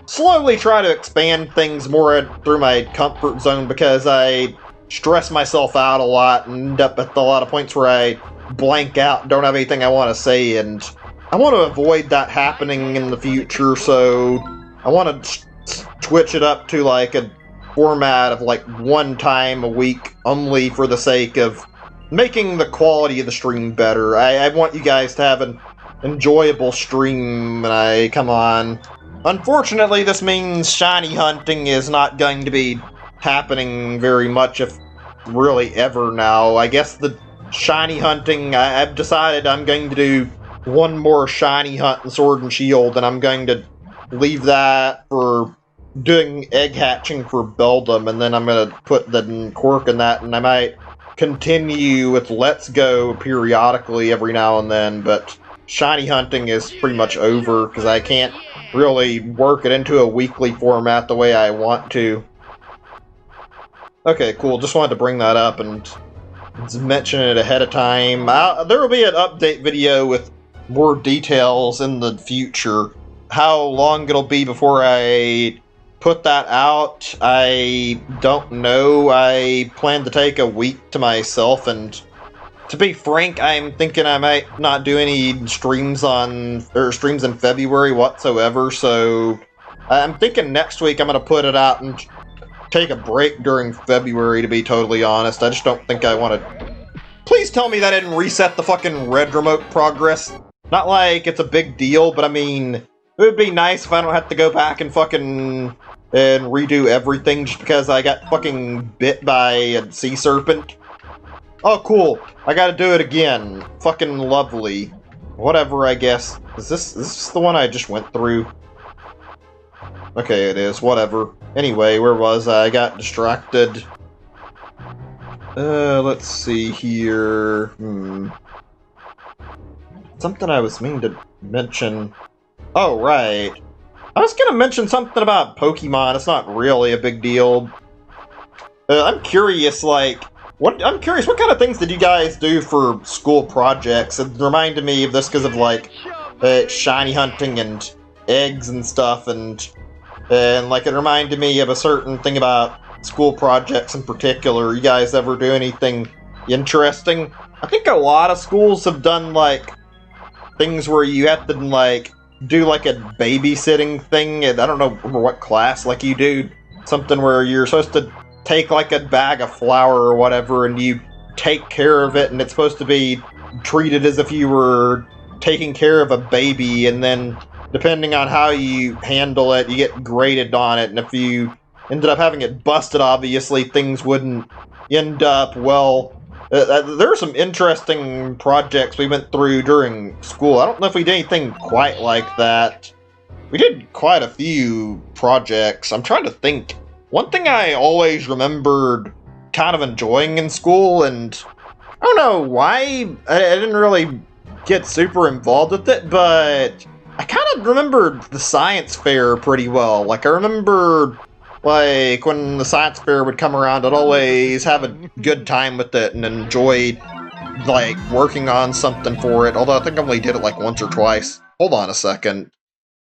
slowly try to expand things more through my comfort zone, because I stress myself out a lot and end up at a lot of points where I blank out, don't have anything I want to say, and I want to avoid that happening in the future, so I want to switch it up to, like, a format of, like, one time a week only for the sake of making the quality of the stream better. I want you guys to have an enjoyable stream when I come on. Unfortunately, this means shiny hunting is not going to be happening very much, if really ever now. I guess the shiny hunting, I've decided I'm going to do one more shiny hunt in Sword and Shield, and I'm going to leave that for doing egg hatching for Beldum, and then I'm going to put the quirk in that, and I might continue with Let's Go periodically every now and then, but shiny hunting is pretty much over, because I can't really work it into a weekly format the way I want to. Okay, cool. Just wanted to bring that up and mention it ahead of time. There will be an update video with more details in the future. How long it'll be before I put that out, I don't know. I plan to take a week to myself, and to be frank, I'm thinking I might not do any streams in February whatsoever, so I'm thinking next week I'm going to put it out and take a break during February, to be totally honest. I just don't think I want to Please tell me that didn't reset the fucking red remote progress. Not like it's a big deal, but I mean, it would be nice if I don't have to go back and fucking and redo everything just because I got fucking bit by a sea serpent. Oh, cool. I gotta do it again. Fucking lovely. Whatever, I guess. Is this the one I just went through? Okay, it is. Whatever. Anyway, where was I? I got distracted. Let's see here. Something I was meaning to mention. Oh, right. I was gonna mention something about Pokemon. It's not really a big deal. I'm curious, like, what kind of things did you guys do for school projects? It reminded me of this because of, like, shiny hunting and eggs and stuff, and like, it reminded me of a certain thing about school projects in particular. You guys ever do anything interesting? I think a lot of schools have done, like, things where you have to, like, do, like, a babysitting thing. I don't know what class, like, you do something where you're supposed to take, like, a bag of flour or whatever, and you take care of it, and it's supposed to be treated as if you were taking care of a baby, and then, depending on how you handle it, you get graded on it, and if you ended up having it busted, obviously, things wouldn't end up well. There are some interesting projects we went through during school. I don't know if we did anything quite like that. We did quite a few projects. I'm trying to think. One thing I always remembered kind of enjoying in school, and I don't know why I didn't really get super involved with it, but I kind of remembered the science fair pretty well. Like, I remember, like, when the science fair would come around, I'd always have a good time with it and enjoy, like, working on something for it. Although I think I only did it, like, once or twice. Hold on a second.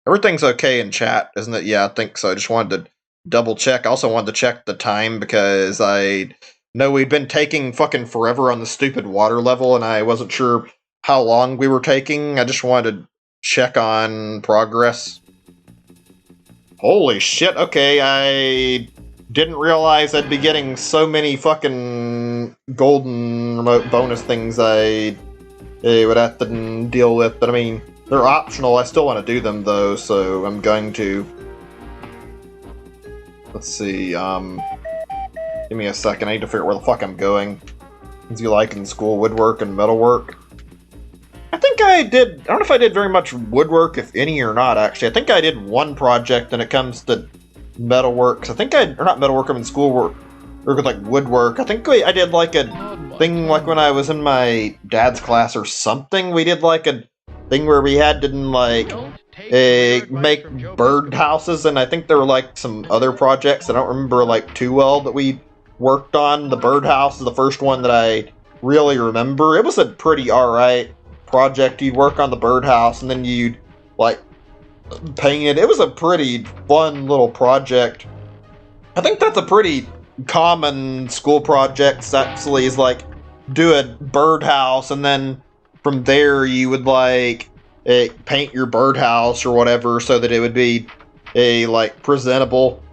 Everything's okay in chat, isn't it? Yeah, I think so. I just wanted to double check. I also wanted to check the time because I know we'd been taking fucking forever on the stupid water level, and I wasn't sure how long we were taking. I just wanted to check on progress. Holy shit, okay, I didn't realize I'd be getting so many fucking golden remote bonus things I would have to deal with, but I mean, they're optional. I still want to do them, though, so I'm going to. Let's see, give me a second. I need to figure out where the fuck I'm going. Things you like in school, woodwork and metalwork. I think I did, I don't know if I did very much woodwork, if any or not, actually. I think I did one project when it comes to metalwork. I think or not metalwork, I'm in school work, or like woodwork. I think I did like a thing like when I was in my dad's class or something. We did like a thing where we had to, like, make bird houses, and I think there were, like, some other projects I don't remember, like, too well that we worked on. The birdhouse is the first one that I really remember. It was a pretty alright project. You'd work on the birdhouse, and then you'd, like, paint it. It was a pretty fun little project. I think that's a pretty common school project, actually, is, like, do a birdhouse, and then from there you would, like, paint your birdhouse or whatever so that it would be like, presentable.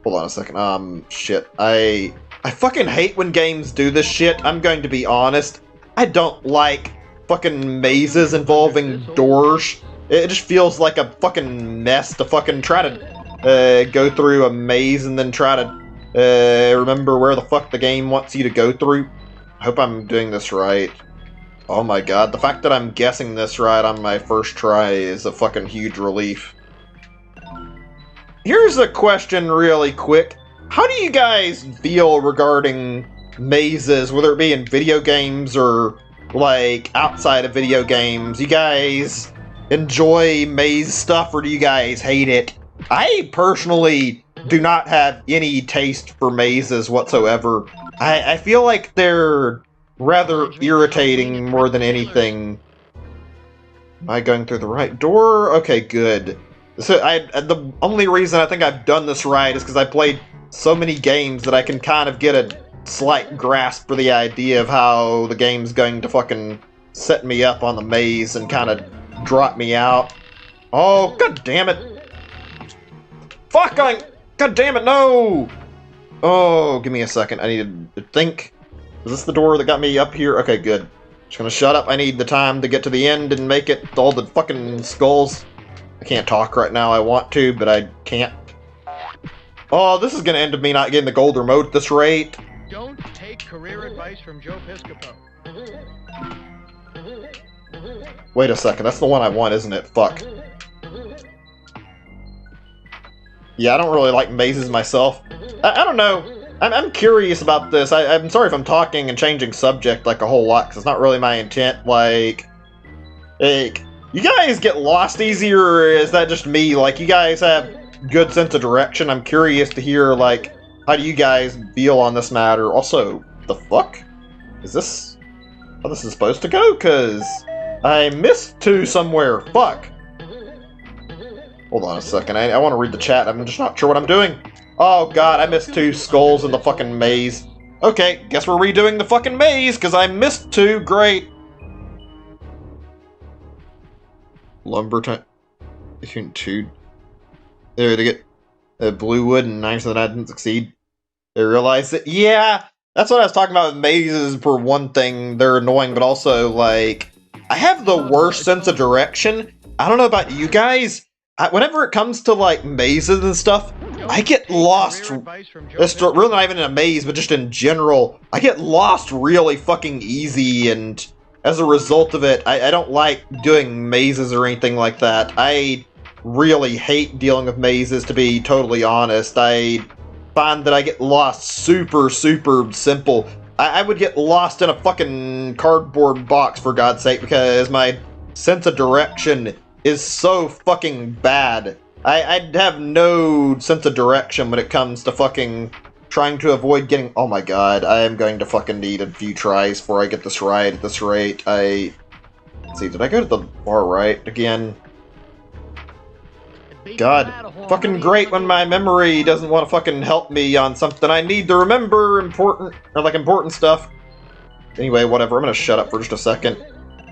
Hold on a second. Shit. I fucking hate when games do this shit. I'm going to be honest. I don't like fucking mazes involving doors. It just feels like a fucking mess to fucking try to go through a maze and then try to remember where the fuck the game wants you to go through. I hope I'm doing this right. Oh my god, the fact that I'm guessing this right on my first try is a fucking huge relief. Here's a question really quick. How do you guys feel regarding mazes, whether it be in video games or, like, outside of video games? You guys enjoy maze stuff, or do you guys hate it? I personally do not have any taste for mazes whatsoever. I feel like they're rather irritating more than anything. Am I going through the right door? Okay, good. So the only reason I think I've done this right is because I played so many games that I can kind of get a slight grasp for the idea of how the game's going to fucking set me up on the maze and kind of drop me out. Oh, god damn it. Fuck, god damn it, no! Oh, give me a second. I need to think. Is this the door that got me up here? Okay, good. Just gonna shut up. I need the time to get to the end and make it all the fucking skulls. I can't talk right now. I want to, but I can't. Oh, this is gonna end up me not getting the gold remote at this rate. Don't take career advice from Joe Piscopo. Wait a second. That's the one I want, isn't it? Fuck. Yeah, I don't really like mazes myself. I don't know. I'm curious about this. I'm sorry if I'm talking and changing subject like a whole lot, because it's not really my intent. Like, you guys get lost easier, or is that just me? Like, you guys have good sense of direction. I'm curious to hear, like, how do you guys feel on this matter? Also, the fuck? Is this how this is supposed to go? Because I missed 2 somewhere. Fuck. Hold on a second. I want to read the chat. I'm just not sure what I'm doing. Oh god, I missed 2 skulls in the fucking maze. Okay, guess we're redoing the fucking maze, because I missed 2. Great. Lumber time. 2. There to get blue wood and 9 so that I didn't succeed. I realized that. Yeah, that's what I was talking about with mazes. For one thing, they're annoying, but also, like, I have the worst sense of direction. I don't know about you guys. Whenever it comes to, like, mazes and stuff, I get lost. It's really not even in a maze, but just in general, I get lost really fucking easy, and as a result of it, I don't like doing mazes or anything like that. I really hate dealing with mazes, to be totally honest. I find that I get lost super simple. I would get lost in a fucking cardboard box, for God's sake, because my sense of direction is so fucking bad. I'd have no sense of direction when it comes to fucking trying to avoid getting... Oh my god, I am going to fucking need a few tries before I get this right at this rate. Let's see, did I go to the far right again? God, fucking great when my memory doesn't want to fucking help me on something I need to remember important stuff. Anyway, whatever, I'm gonna shut up for just a second.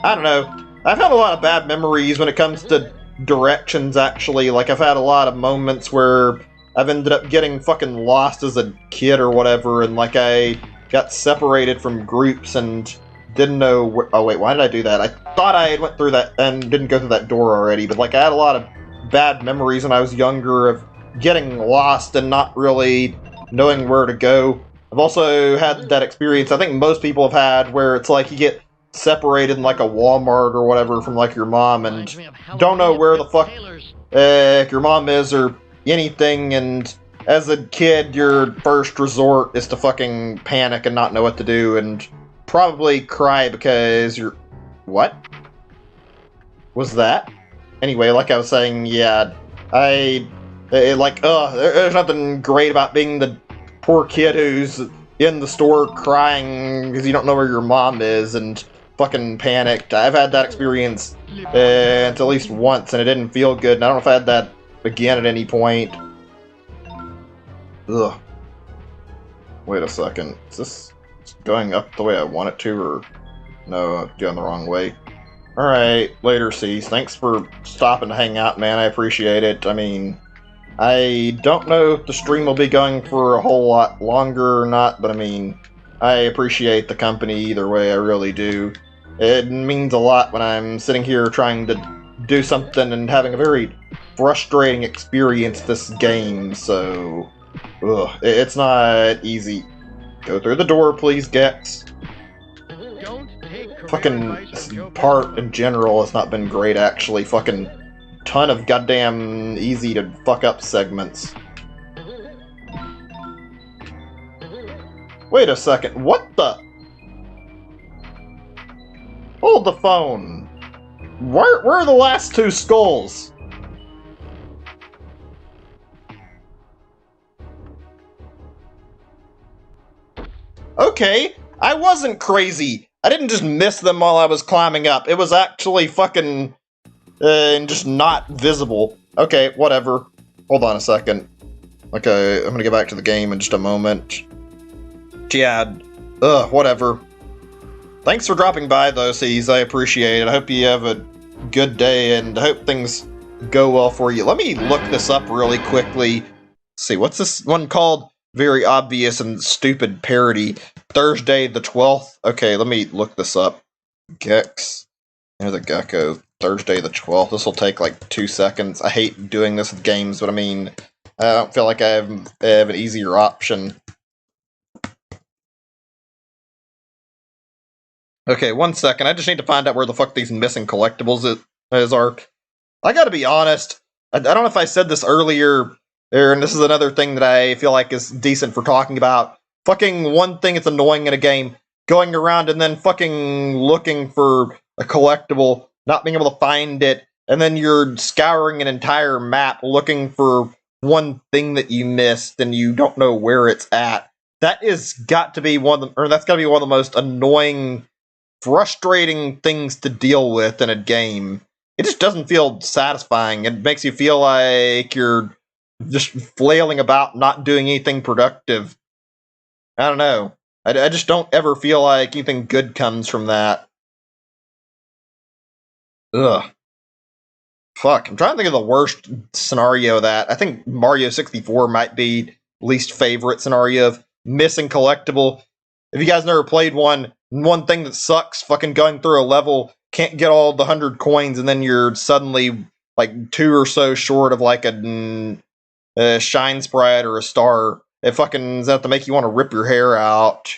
I don't know. I've had a lot of bad memories when it comes to directions, actually. Like, I've had a lot of moments where I've ended up getting fucking lost as a kid or whatever, and, like, I got separated from groups and didn't know where... Oh, wait, why did I do that? I thought I had went through that and didn't go through that door already, but, like, I had a lot of bad memories when I was younger of getting lost and not really knowing where to go. I've also had that experience I think most people have had, where it's like you get separated in like a Walmart or whatever from like your mom and don't know where the fuck your mom is or anything, and as a kid your first resort is to fucking panic and not know what to do and probably cry because you're... What was that? Anyway, like I was saying, yeah, there's nothing great about being the poor kid who's in the store crying because you don't know where your mom is and fucking panicked. I've had that experience at least once, and it didn't feel good, and I don't know if I had that again at any point. Ugh. Wait a second. Is this going up the way I want it to, or... No, I'm going the wrong way. Alright, later, Cease. Thanks for stopping to hang out, man. I appreciate it. I mean, I don't know if the stream will be going for a whole lot longer or not, but I mean, I appreciate the company either way, I really do. It means a lot when I'm sitting here trying to do something and having a very frustrating experience this game, so... Ugh, it's not easy. Go through the door, please, Gex. Fucking this part in general has not been great, actually. Fucking ton of goddamn easy to fuck up segments. Wait a second, what the... Hold the phone. Where are the last two skulls? Okay, I wasn't crazy. I didn't just miss them while I was climbing up. It was actually fucking... just not visible. Okay, whatever. Hold on a second. Okay, I'm gonna get back to the game in just a moment. Yeah, whatever. Thanks for dropping by, though, C's. I appreciate it. I hope you have a good day, and I hope things go well for you. Let me look this up really quickly. Let's see, what's this one called? very obvious and stupid parody. Thursday the 12th. Okay, let me look this up. Gex. There's a Gecko. Thursday the 12th. This will take like 2 seconds. I hate doing this with games, but I mean, I don't feel like I have an easier option. Okay, 1 second. I just need to find out where the fuck these missing collectibles are. I gotta be honest. I don't know if I said this earlier, and this is another thing that I feel like is decent for talking about. Fucking one thing that's annoying in a game, going around and then fucking looking for a collectible, not being able to find it, and then you're scouring an entire map looking for one thing that you missed and you don't know where it's at. That is got to be that's got to be one of the most annoying, frustrating things to deal with in a game. It just doesn't feel satisfying. It makes you feel like you're just flailing about, not doing anything productive. I don't know. I just don't ever feel like anything good comes from that. Ugh. Fuck. I'm trying to think of the worst scenario of that. I think Mario 64 might be least favorite scenario of missing collectible. If you guys never played one thing that sucks, fucking going through a level, can't get all the 100 coins, and then you're suddenly like 2 or so short of like a shine sprite or a star. It fucking is have to make you want to rip your hair out.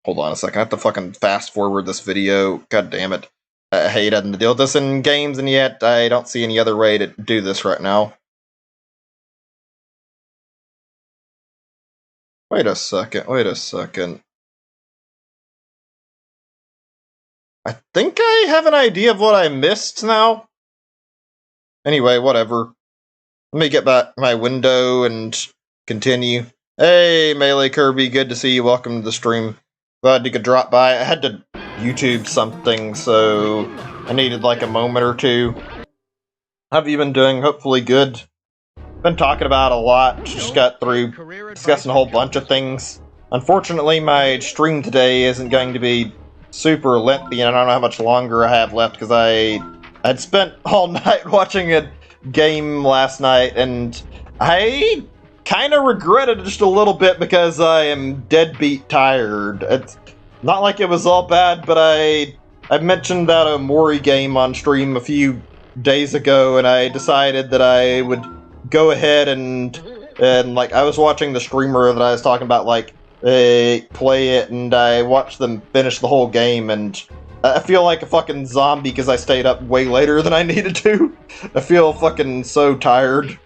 Hold on a second, I have to fucking fast forward this video. God damn it. I hate having to deal with this in games, and yet I don't see any other way to do this right now. Wait a second. I think I have an idea of what I missed now. Anyway, whatever. Let me get back my window and continue. Hey, Melee Kirby, good to see you. Welcome to the stream. Glad you could drop by. I had to YouTube something, so I needed like a moment or two. How have you been doing? Hopefully good. Been talking about a lot. Just got through discussing a whole bunch of things. Unfortunately, my stream today isn't going to be super lengthy, and I don't know how much longer I have left because I'd spent all night watching a game last night, and I kind of regretted it just a little bit because I am deadbeat tired. It's not like it was all bad, but I mentioned that Omori game on stream a few days ago, and I decided that I would go ahead and like I was watching the streamer that I was talking about like play it, and I watched them finish the whole game, and I feel like a fucking zombie because I stayed up way later than I needed to. I feel fucking so tired.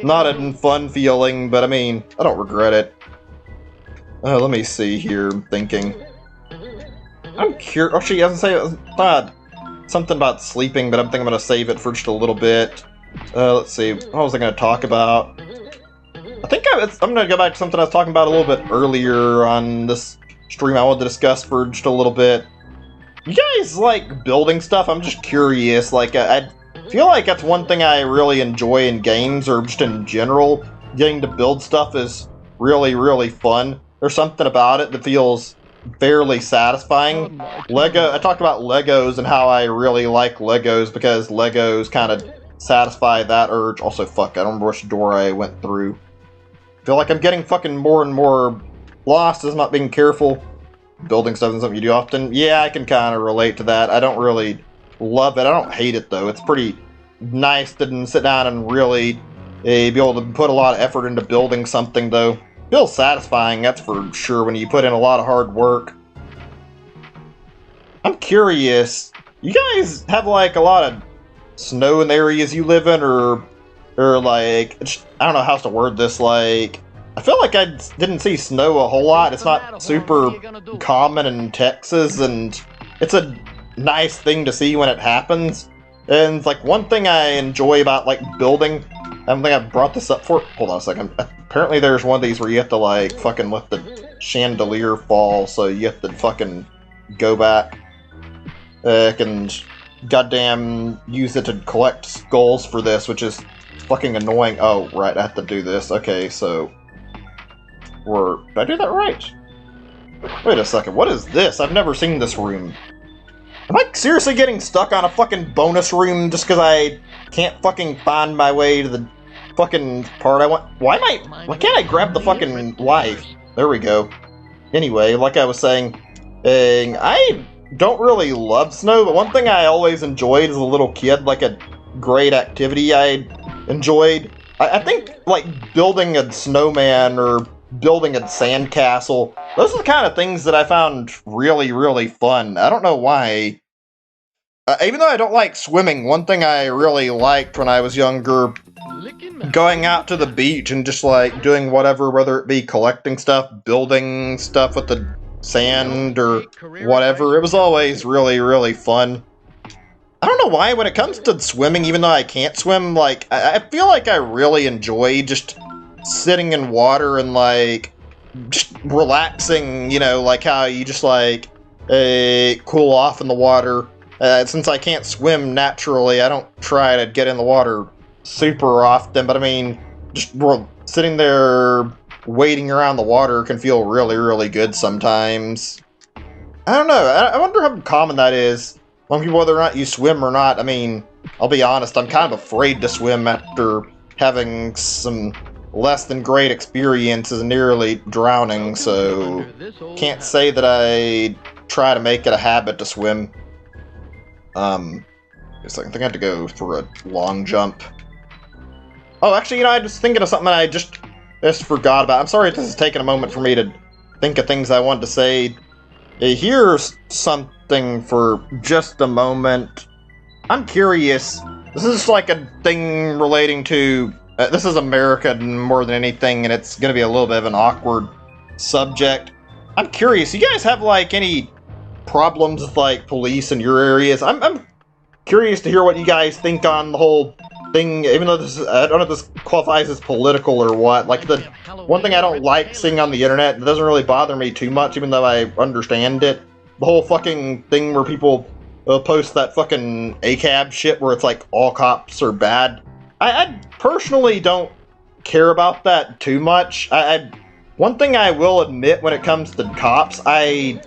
Not a fun feeling, but I mean, I don't regret it. Let me see here, I'm thinking. I'm curious. Oh, she hasn't said something about sleeping, but I'm thinking I'm going to save it for just a little bit. Let's see, what was I going to talk about? I think I'm going to go back to something I was talking about a little bit earlier on this stream I wanted to discuss for just a little bit. You guys like building stuff? I'm just curious. Like, I feel like that's one thing I really enjoy in games, or just in general. Getting to build stuff is really, really fun. There's something about it that feels fairly satisfying. I talked about Legos and how I really like Legos because Legos kind of satisfy that urge. Also, fuck, I don't remember which door I went through. I feel like I'm getting fucking more and more lost as I'm not being careful. Building stuff isn't something you do often. Yeah, I can kind of relate to that. I don't really love it. I don't hate it, though. It's pretty nice to sit down and really be able to put a lot of effort into building something, though. Feels satisfying, that's for sure, when you put in a lot of hard work. I'm curious, you guys have like a lot of snow in the areas you live in, or like, I don't know how to word this, like, I feel like I didn't see snow a whole lot. It's not super common in Texas, and it's a nice thing to see when it happens. And it's like one thing I enjoy about like building, I don't think I've brought this up for, hold on a second. Apparently there's one of these where you have to like fucking let the chandelier fall, so you have to fucking go back and goddamn use it to collect skulls for this, which is fucking annoying. Oh, right, I have to do this. Okay, so did I do that right? Wait a second, what is this? I've never seen this room. Am I seriously getting stuck on a fucking bonus room just because I can't fucking find my way to the fucking part I want. Why can't I grab the fucking life? There we go. Anyway, like I was saying, I don't really love snow, but one thing I always enjoyed as a little kid, like a great activity I enjoyed, I think like building a snowman or building a sandcastle, those are the kind of things that I found really, really fun. I don't know why. Even though I don't like swimming, one thing I really liked when I was younger, going out to the beach and just like doing whatever, whether it be collecting stuff, building stuff with the sand or whatever, it was always really, really fun. I don't know why, when it comes to swimming, even though I can't swim, like, I feel like I really enjoy just sitting in water and like just relaxing, you know, like how you just like cool off in the water. Since I can't swim naturally, I don't try to get in the water super often, but I mean, just sitting there waiting around the water can feel really, really good sometimes. I don't know, I wonder how common that is among people, whether or not you swim or not. I mean, I'll be honest, I'm kind of afraid to swim after having some less than great experiences nearly drowning, so can't say that I try to make it a habit to swim. I think I had to go for a long jump. Oh, actually, you know, I was thinking of something I just forgot about. I'm sorry if this is taking a moment for me to think of things I wanted to say. Here's something for just a moment. I'm curious. This is like a thing relating to... this is America more than anything, and it's going to be a little bit of an awkward subject. I'm curious, you guys have, like, any problems with, like, police in your areas? I'm curious to hear what you guys think on the whole thing, even though this is, I don't know if this qualifies as political or what. Like, the one thing I don't like seeing on the internet, it doesn't really bother me too much, even though I understand it, the whole fucking thing where people post that fucking ACAB shit where it's like, all cops are bad. I personally don't care about that too much. One thing I will admit when it comes to cops, I'm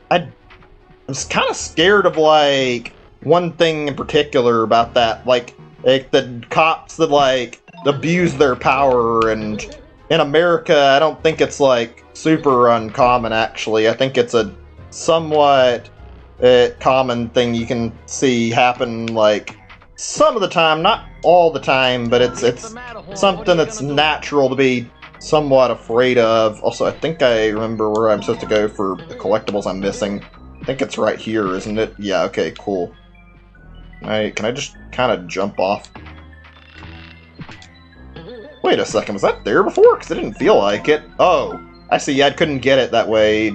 kind of scared of, like, one thing in particular about that, like the cops that, like, abuse their power, and in America, I don't think it's, like, super uncommon, actually. I think it's a somewhat common thing you can see happen, like, some of the time, not all the time, but it's something that's natural to be somewhat afraid of. Also, I think I remember where I'm supposed to go for the collectibles I'm missing. I think it's right here, isn't it? Yeah, okay, cool. Can I just kind of jump off? Wait a second, was that there before? Because it didn't feel like it. Oh, I see, I couldn't get it that way.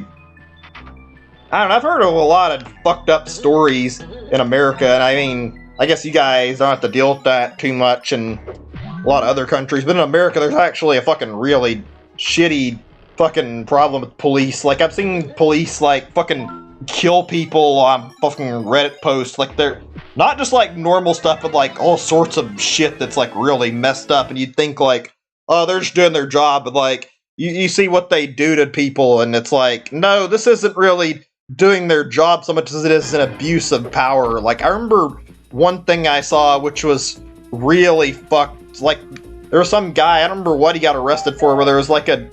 I don't know, I've heard of a lot of fucked up stories in America, and I mean, I guess you guys don't have to deal with that too much in a lot of other countries, but in America there's actually a fucking really shitty fucking problem with police. Like, I've seen police, like, fucking kill people on fucking Reddit posts. Like, they're not just, like, normal stuff, but, like, all sorts of shit that's, like, really messed up, and you'd think, like, oh, they're just doing their job, but, like, you see what they do to people, and it's like, no, this isn't really doing their job so much as it is an abuse of power. Like, I remember one thing I saw which was really fucked. Like, there was some guy, I don't remember what he got arrested for, where there was like a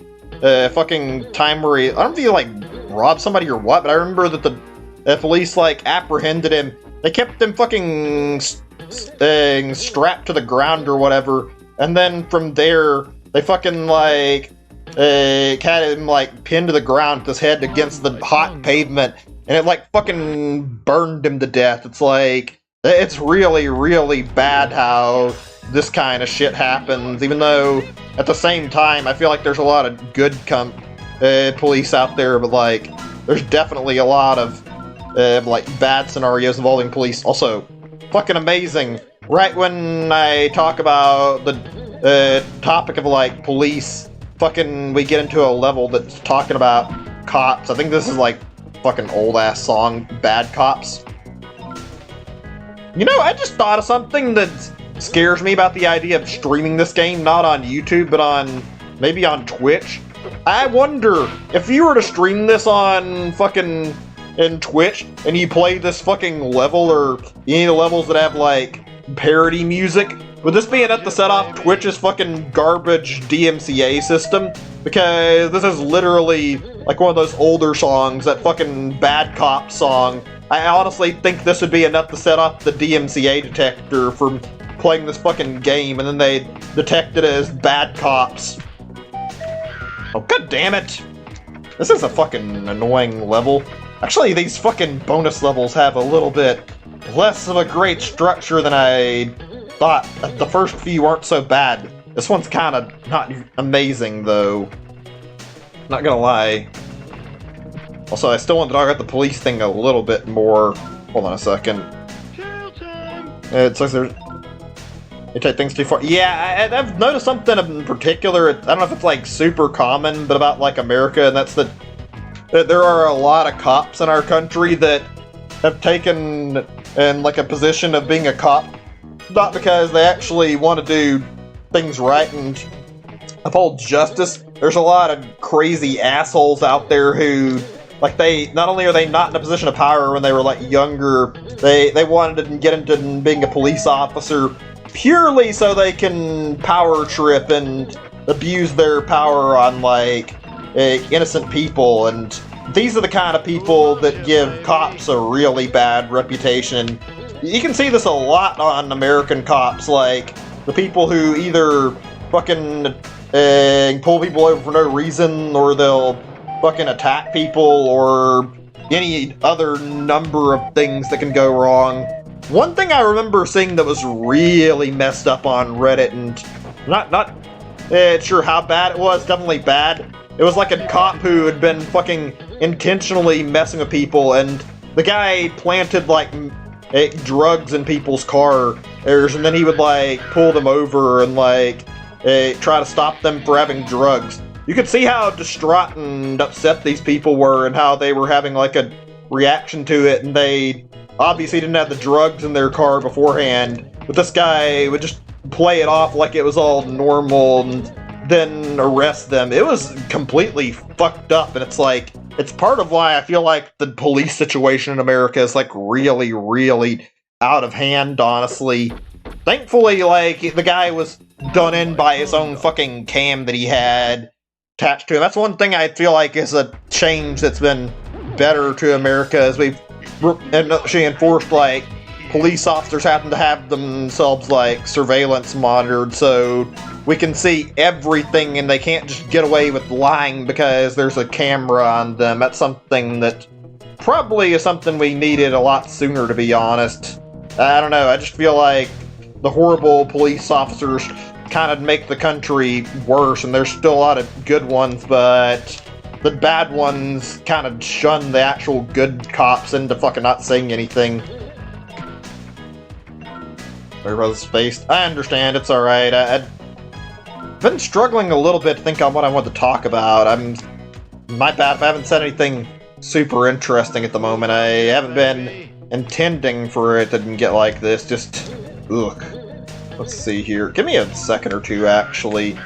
fucking time where I don't know if he like robbed somebody or what, but I remember that the police like apprehended him. They kept him fucking strapped to the ground or whatever, and then from there they fucking like had him like pinned to the ground with his head against the hot pavement, and it like fucking burned him to death. It's like, it's really, really bad how this kind of shit happens, even though at the same time I feel like there's a lot of good police out there, but like there's definitely a lot of like bad scenarios involving police. Also, fucking amazing, right when I talk about the topic of like police, fucking we get into a level that's talking about cops. I think this is like fucking old ass song, Bad Cops. You know, I just thought of something that scares me about the idea of streaming this game, not on YouTube, but on, maybe on Twitch. I wonder, if you were to stream this on fucking, in Twitch, and you play this fucking level, or any of the levels that have, like, parody music, would this be enough to set off Twitch's fucking garbage DMCA system? Because this is literally like one of those older songs, that fucking Bad Cop song. I honestly think this would be enough to set off the DMCA detector for playing this fucking game, and then they detect it as bad cops. Oh, god damn it! This is a fucking annoying level. Actually, these fucking bonus levels have a little bit less of a great structure than I thought. The first few aren't so bad. This one's kind of not amazing, though. Not gonna lie. Also, I still want to talk about the police thing a little bit more. Hold on a second. It says there's... They take things too far. Yeah, I've noticed something in particular. I don't know if it's like super common, but about like America, and that's that there are a lot of cops in our country that have taken in like a position of being a cop, not because they actually want to do things right and uphold justice. There's a lot of crazy assholes out there who, like, they not only are they not in a position of power when they were like younger, they wanted to get into being a police officer purely so they can power trip and abuse their power on like innocent people, and these are the kind of people that give cops a really bad reputation. You can see this a lot on American cops, like the people who either fucking pull people over for no reason, or they'll fucking attack people, or any other number of things that can go wrong. One thing I remember seeing that was really messed up on Reddit, and not sure how bad it was, definitely bad. It was like a cop who had been fucking intentionally messing with people, and the guy planted like drugs in people's cars, and then he would like pull them over and like try to stop them for having drugs. You could see how distraught and upset these people were, and how they were having like a reaction to it, and they obviously didn't have the drugs in their car beforehand, but this guy would just play it off like it was all normal and then arrest them. It was completely fucked up, and it's like, it's part of why I feel like the police situation in America is like really, really out of hand, honestly. Thankfully, like, the guy was done in by his own fucking cam that he had attached to him. That's one thing I feel like is a change that's been better to America, as we've actually enforced, like, police officers happen to have themselves, like, surveillance monitored, so we can see everything and they can't just get away with lying because there's a camera on them. That's something that probably is something we needed a lot sooner, to be honest. I don't know, I just feel like the horrible police officers kind of make the country worse, and there's still a lot of good ones, but the bad ones kind of shun the actual good cops into fucking not saying anything. Everybody's spaced. I understand, it's alright. I've been struggling a little bit to think on what I want to talk about. My bad if I haven't said anything super interesting at the moment. I haven't been intending for it to get like this, just... ugh. Let's see here. Give me a second or two, actually.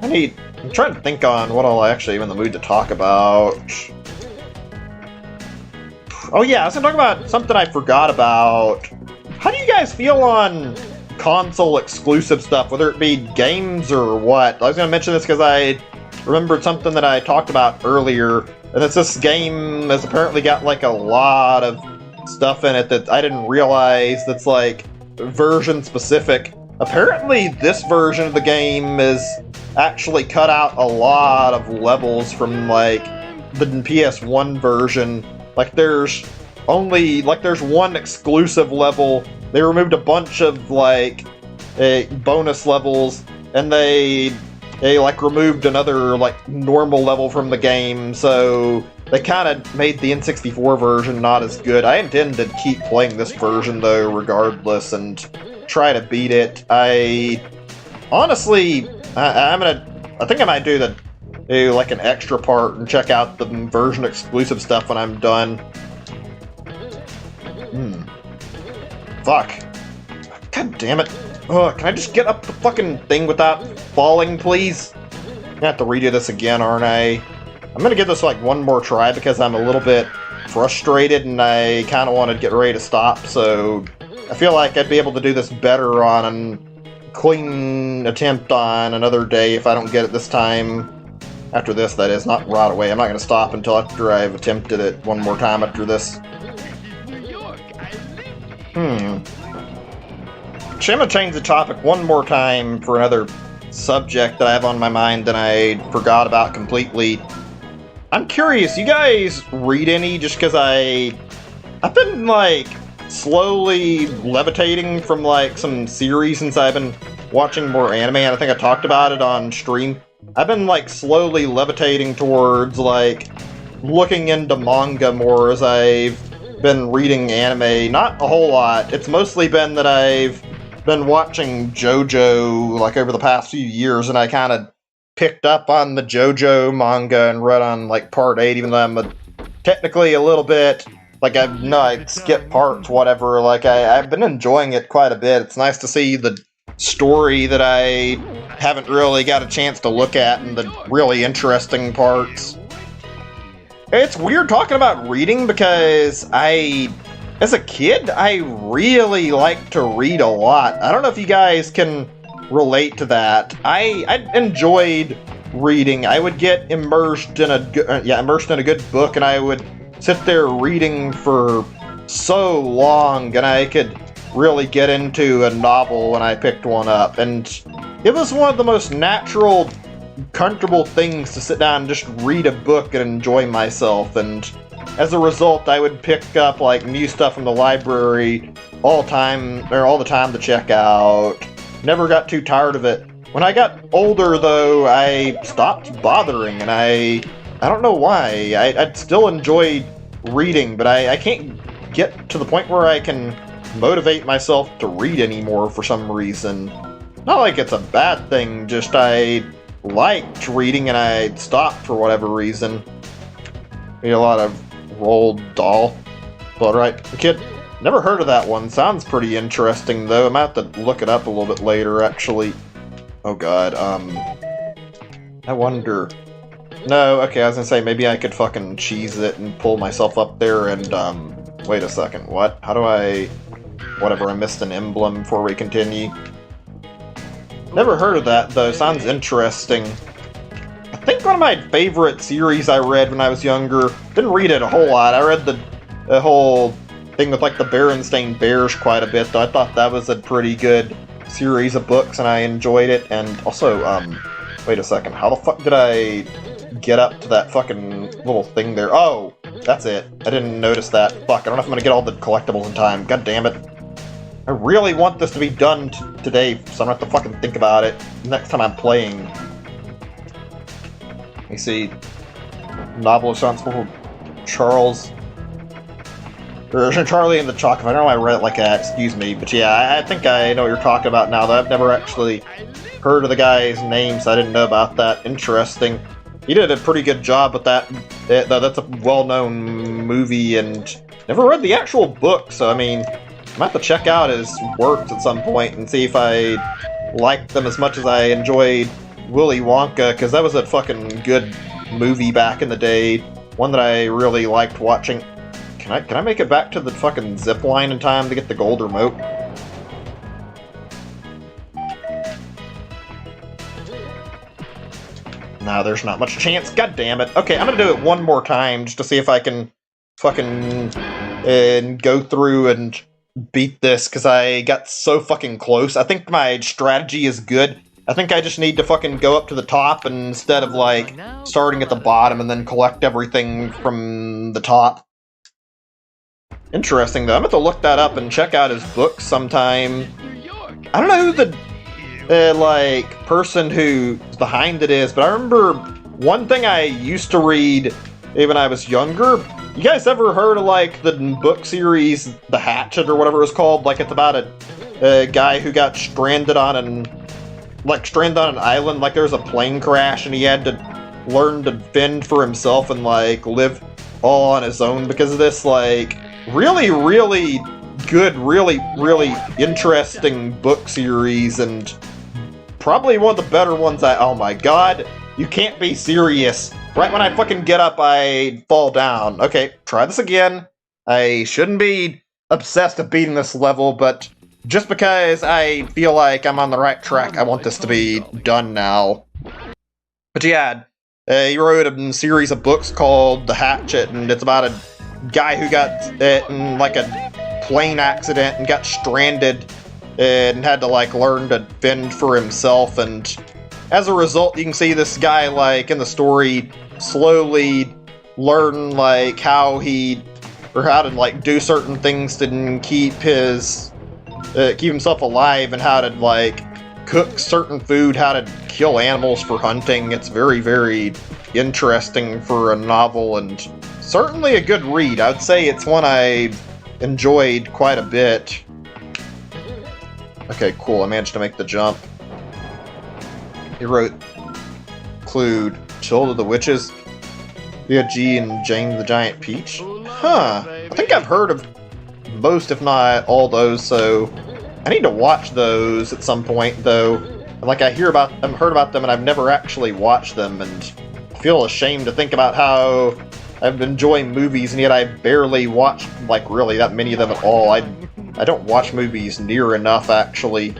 I'm trying to think on what I'll actually be in the mood to talk about. Oh yeah, I was gonna talk about something I forgot about. How do you guys feel on console exclusive stuff, whether it be games or what? I was gonna mention this because I remembered something that I talked about earlier, and it's this game has apparently got like a lot of stuff in it that I didn't realize that's like version specific. Apparently this version of the game is actually cut out a lot of levels from like the PS1 version. Like there's one exclusive level. They removed a bunch of like bonus levels, and they like removed another like normal level from the game, so they kind of made the N64 version not as good. I intend to keep playing this version though regardless and try to beat it. I honestly, I think I might do like an extra part and check out the version exclusive stuff when I'm done. Fuck. God damn it. Ugh, can I just get up the fucking thing without falling, please? I'm gonna have to redo this again, aren't I? I'm gonna give this like one more try because I'm a little bit frustrated and I kind of want to get ready to stop, so I feel like I'd be able to do this better on clean attempt on another day if I don't get it this time. After this, that is, not right away. I'm not going to stop until after I've attempted it one more time after this. I'm going to change the topic one more time for another subject that I have on my mind that I forgot about completely. I'm curious, you guys read any? Just because I've been, like, slowly levitating from, like, some series since I've been watching more anime, and I think I talked about it on stream. I've been, like, slowly levitating towards, like, looking into manga more as I've been reading anime. Not a whole lot. It's mostly been that I've been watching JoJo, like, over the past few years, and I kind of picked up on the JoJo manga and read on, like, part 8, even though I'm technically a little bit, like, I skipped parts, whatever. Like, I've been enjoying it quite a bit. It's nice to see the story that I haven't really got a chance to look at and the really interesting parts. It's weird talking about reading because as a kid, I really liked to read a lot. I don't know if you guys can relate to that. I enjoyed reading. I would get immersed in a good book, and I would sit there reading for so long, and I could really get into a novel when I picked one up. And it was one of the most natural, comfortable things to sit down and just read a book and enjoy myself. And as a result, I would pick up like new stuff from the library all the time to check out. Never got too tired of it. When I got older, though, I stopped bothering, and I don't know why. I still enjoyed reading, but I can't get to the point where I can motivate myself to read anymore for some reason. Not like it's a bad thing, just I liked reading and I stopped for whatever reason. Maybe a lot of Roald Dahl. But right, the kid, never heard of that one. Sounds pretty interesting though. I might have to look it up a little bit later actually. Oh god, I wonder. No, okay, I was gonna say maybe I could fucking cheese it and pull myself up there and wait a second, what? How do I... Whatever, I missed an emblem before we continue. Never heard of that, though. Sounds interesting. I think one of my favorite series I read when I was younger... Didn't read it a whole lot. I read the whole thing with, like, the Berenstain Bears quite a bit, though. I thought that was a pretty good series of books, and I enjoyed it. And also, wait a second. How the fuck did I get up to that fucking little thing there? Oh, that's it. I didn't notice that. Fuck, I don't know if I'm gonna get all the collectibles in time. God damn it. I really want this to be done today, so I'm gonna have to fucking think about it next time I'm playing. Let me see. Novel responsible for Charlie and the Chocolate. I don't know why I read it like that, excuse me. But yeah, I think I know what you're talking about now, though I've never actually heard of the guy's name, so I didn't know about that. Interesting. He did a pretty good job with that. That's a well-known movie, and never read the actual book, so I mean, I might have to check out his works at some point and see if I like them as much as I enjoyed Willy Wonka, because that was a fucking good movie back in the day. One that I really liked watching. Can I make it back to the fucking zip line in time to get the gold remote? No, there's not much chance. God damn it. Okay, I'm gonna do it one more time just to see if I can fucking go through and beat this, because I got so fucking close. I think my strategy is good. I think I just need to fucking go up to the top instead of, like, starting at the bottom and then collect everything from the top. Interesting, though. I'm going to look that up and check out his book sometime. I don't know who the, person who's behind it is, but I remember one thing I used to read when I was younger. You guys ever heard of, like, the book series The Hatchet or whatever it was called? Like, it's about a guy who got stranded on an island. Like, there was a plane crash and he had to learn to fend for himself and, like, live all on his own because of this. Like, really, really good, really, really interesting book series, and probably one of the better ones oh my god, you can't be serious. Right when I fucking get up, I fall down. Okay, try this again. I shouldn't be obsessed with beating this level, but just because I feel like I'm on the right track, I want this to be done now. But yeah, he wrote a series of books called The Hatchet, and it's about a guy who got in like a plane accident and got stranded and had to like learn to fend for himself, and as a result you can see this guy like in the story slowly learn like how to like do certain things to keep himself alive, and how to like cook certain food, how to kill animals for hunting. It's very, very interesting for a novel, and certainly a good read. I would say it's one I enjoyed quite a bit. Okay, cool, I managed to make the jump. He wrote, include Tilda the Witches, Leah G, and Jane the Giant Peach. Huh, I think I've heard of most, if not all those, so I need to watch those at some point, though. Like, I've heard about them, and I've never actually watched them, and I feel ashamed to think about how I've enjoyed movies, and yet I barely watch, like, really that many of them at all. I don't watch movies near enough, actually.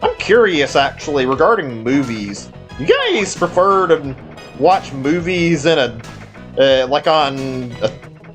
I'm curious, actually, regarding movies. You guys prefer to watch movies in a, like on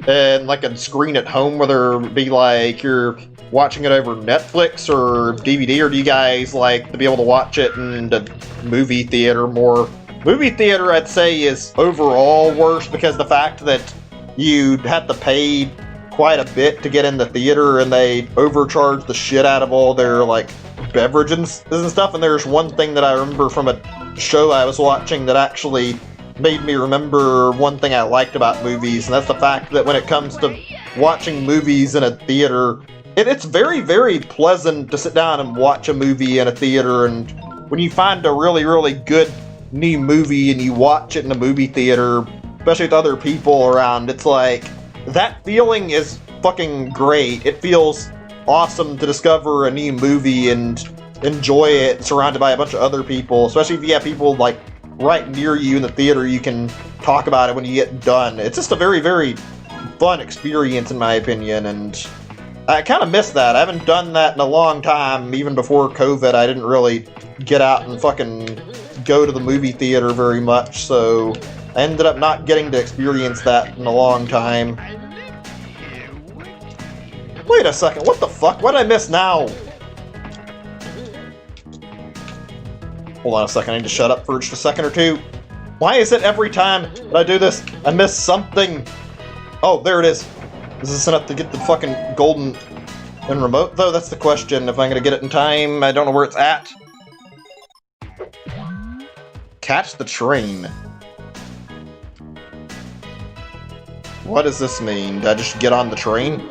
a screen at home, whether it be like you're watching it over Netflix or DVD, or do you guys like to be able to watch it in the movie theater more? Movie theater, I'd say, is overall worse because the fact that you have to pay quite a bit to get in the theater, and they overcharge the shit out of all their like beverages and stuff. And there's one thing that I remember from a show I was watching that actually made me remember one thing I liked about movies, and that's the fact that when it comes to watching movies in a theater, it's very, very pleasant to sit down and watch a movie in a theater. And when you find a really, really good new movie and you watch it in a movie theater, especially with other people around, it's like, that feeling is fucking great. It feels awesome to discover a new movie and enjoy it surrounded by a bunch of other people, especially if you have people like right near you in the theater you can talk about it when you get done. It's just a very, very fun experience in my opinion, and I kind of miss that. I haven't done that in a long time. Even before COVID, I didn't really get out and fucking go to the movie theater very much, so I ended up not getting to experience that in a long time. Wait a second, what the fuck? What did I miss now? Hold on a second, I need to shut up for just a second or two. Why is it every time that I do this, I miss something? Oh, there it is. Is this enough to get the fucking golden and remote, though? That's the question. If I'm gonna get it in time, I don't know where it's at. Catch the train. What does this mean? Did I just get on the train?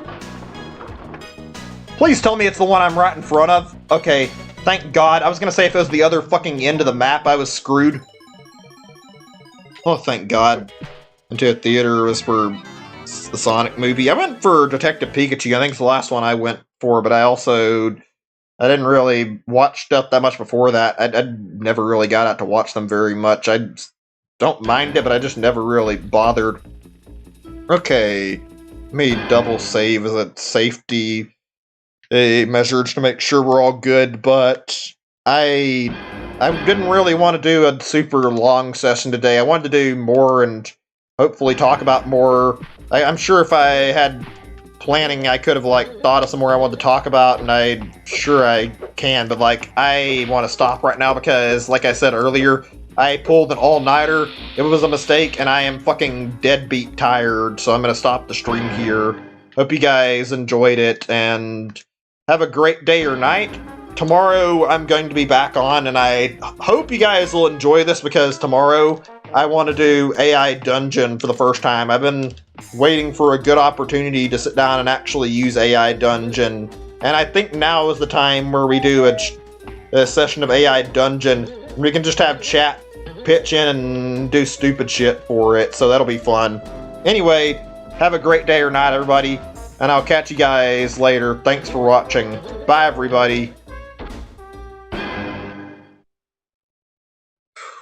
Please tell me it's the one I'm right in front of. Okay, thank God. I was gonna say if it was the other fucking end of the map, I was screwed. Oh, thank God. Into a theater was for the Sonic movie. I went for Detective Pikachu. I think it's the last one I went for, but I didn't really watch stuff that much before that. I never really got out to watch them very much. I don't mind it, but I just never really bothered. Okay, let me double save as a safety measures to make sure we're all good, but I didn't really want to do a super long session today. I wanted to do more and hopefully talk about more. I'm sure if I had planning, I could have like thought of some more I wanted to talk about, and I'm sure I can, but like I want to stop right now because, like I said earlier, I pulled an all-nighter. It was a mistake, and I am fucking deadbeat tired, so I'm gonna stop the stream here. Hope you guys enjoyed it, and have a great day or night. Tomorrow I'm going to be back on, and I hope you guys will enjoy this because tomorrow I want to do AI Dungeon for the first time. I've been waiting for a good opportunity to sit down and actually use AI Dungeon, and I think now is the time where we do a session of AI Dungeon. We can just have chat pitch in and do stupid shit for it, so that'll be fun. Anyway, have a great day or night, everybody, and I'll catch you guys later. Thanks for watching. Bye, everybody.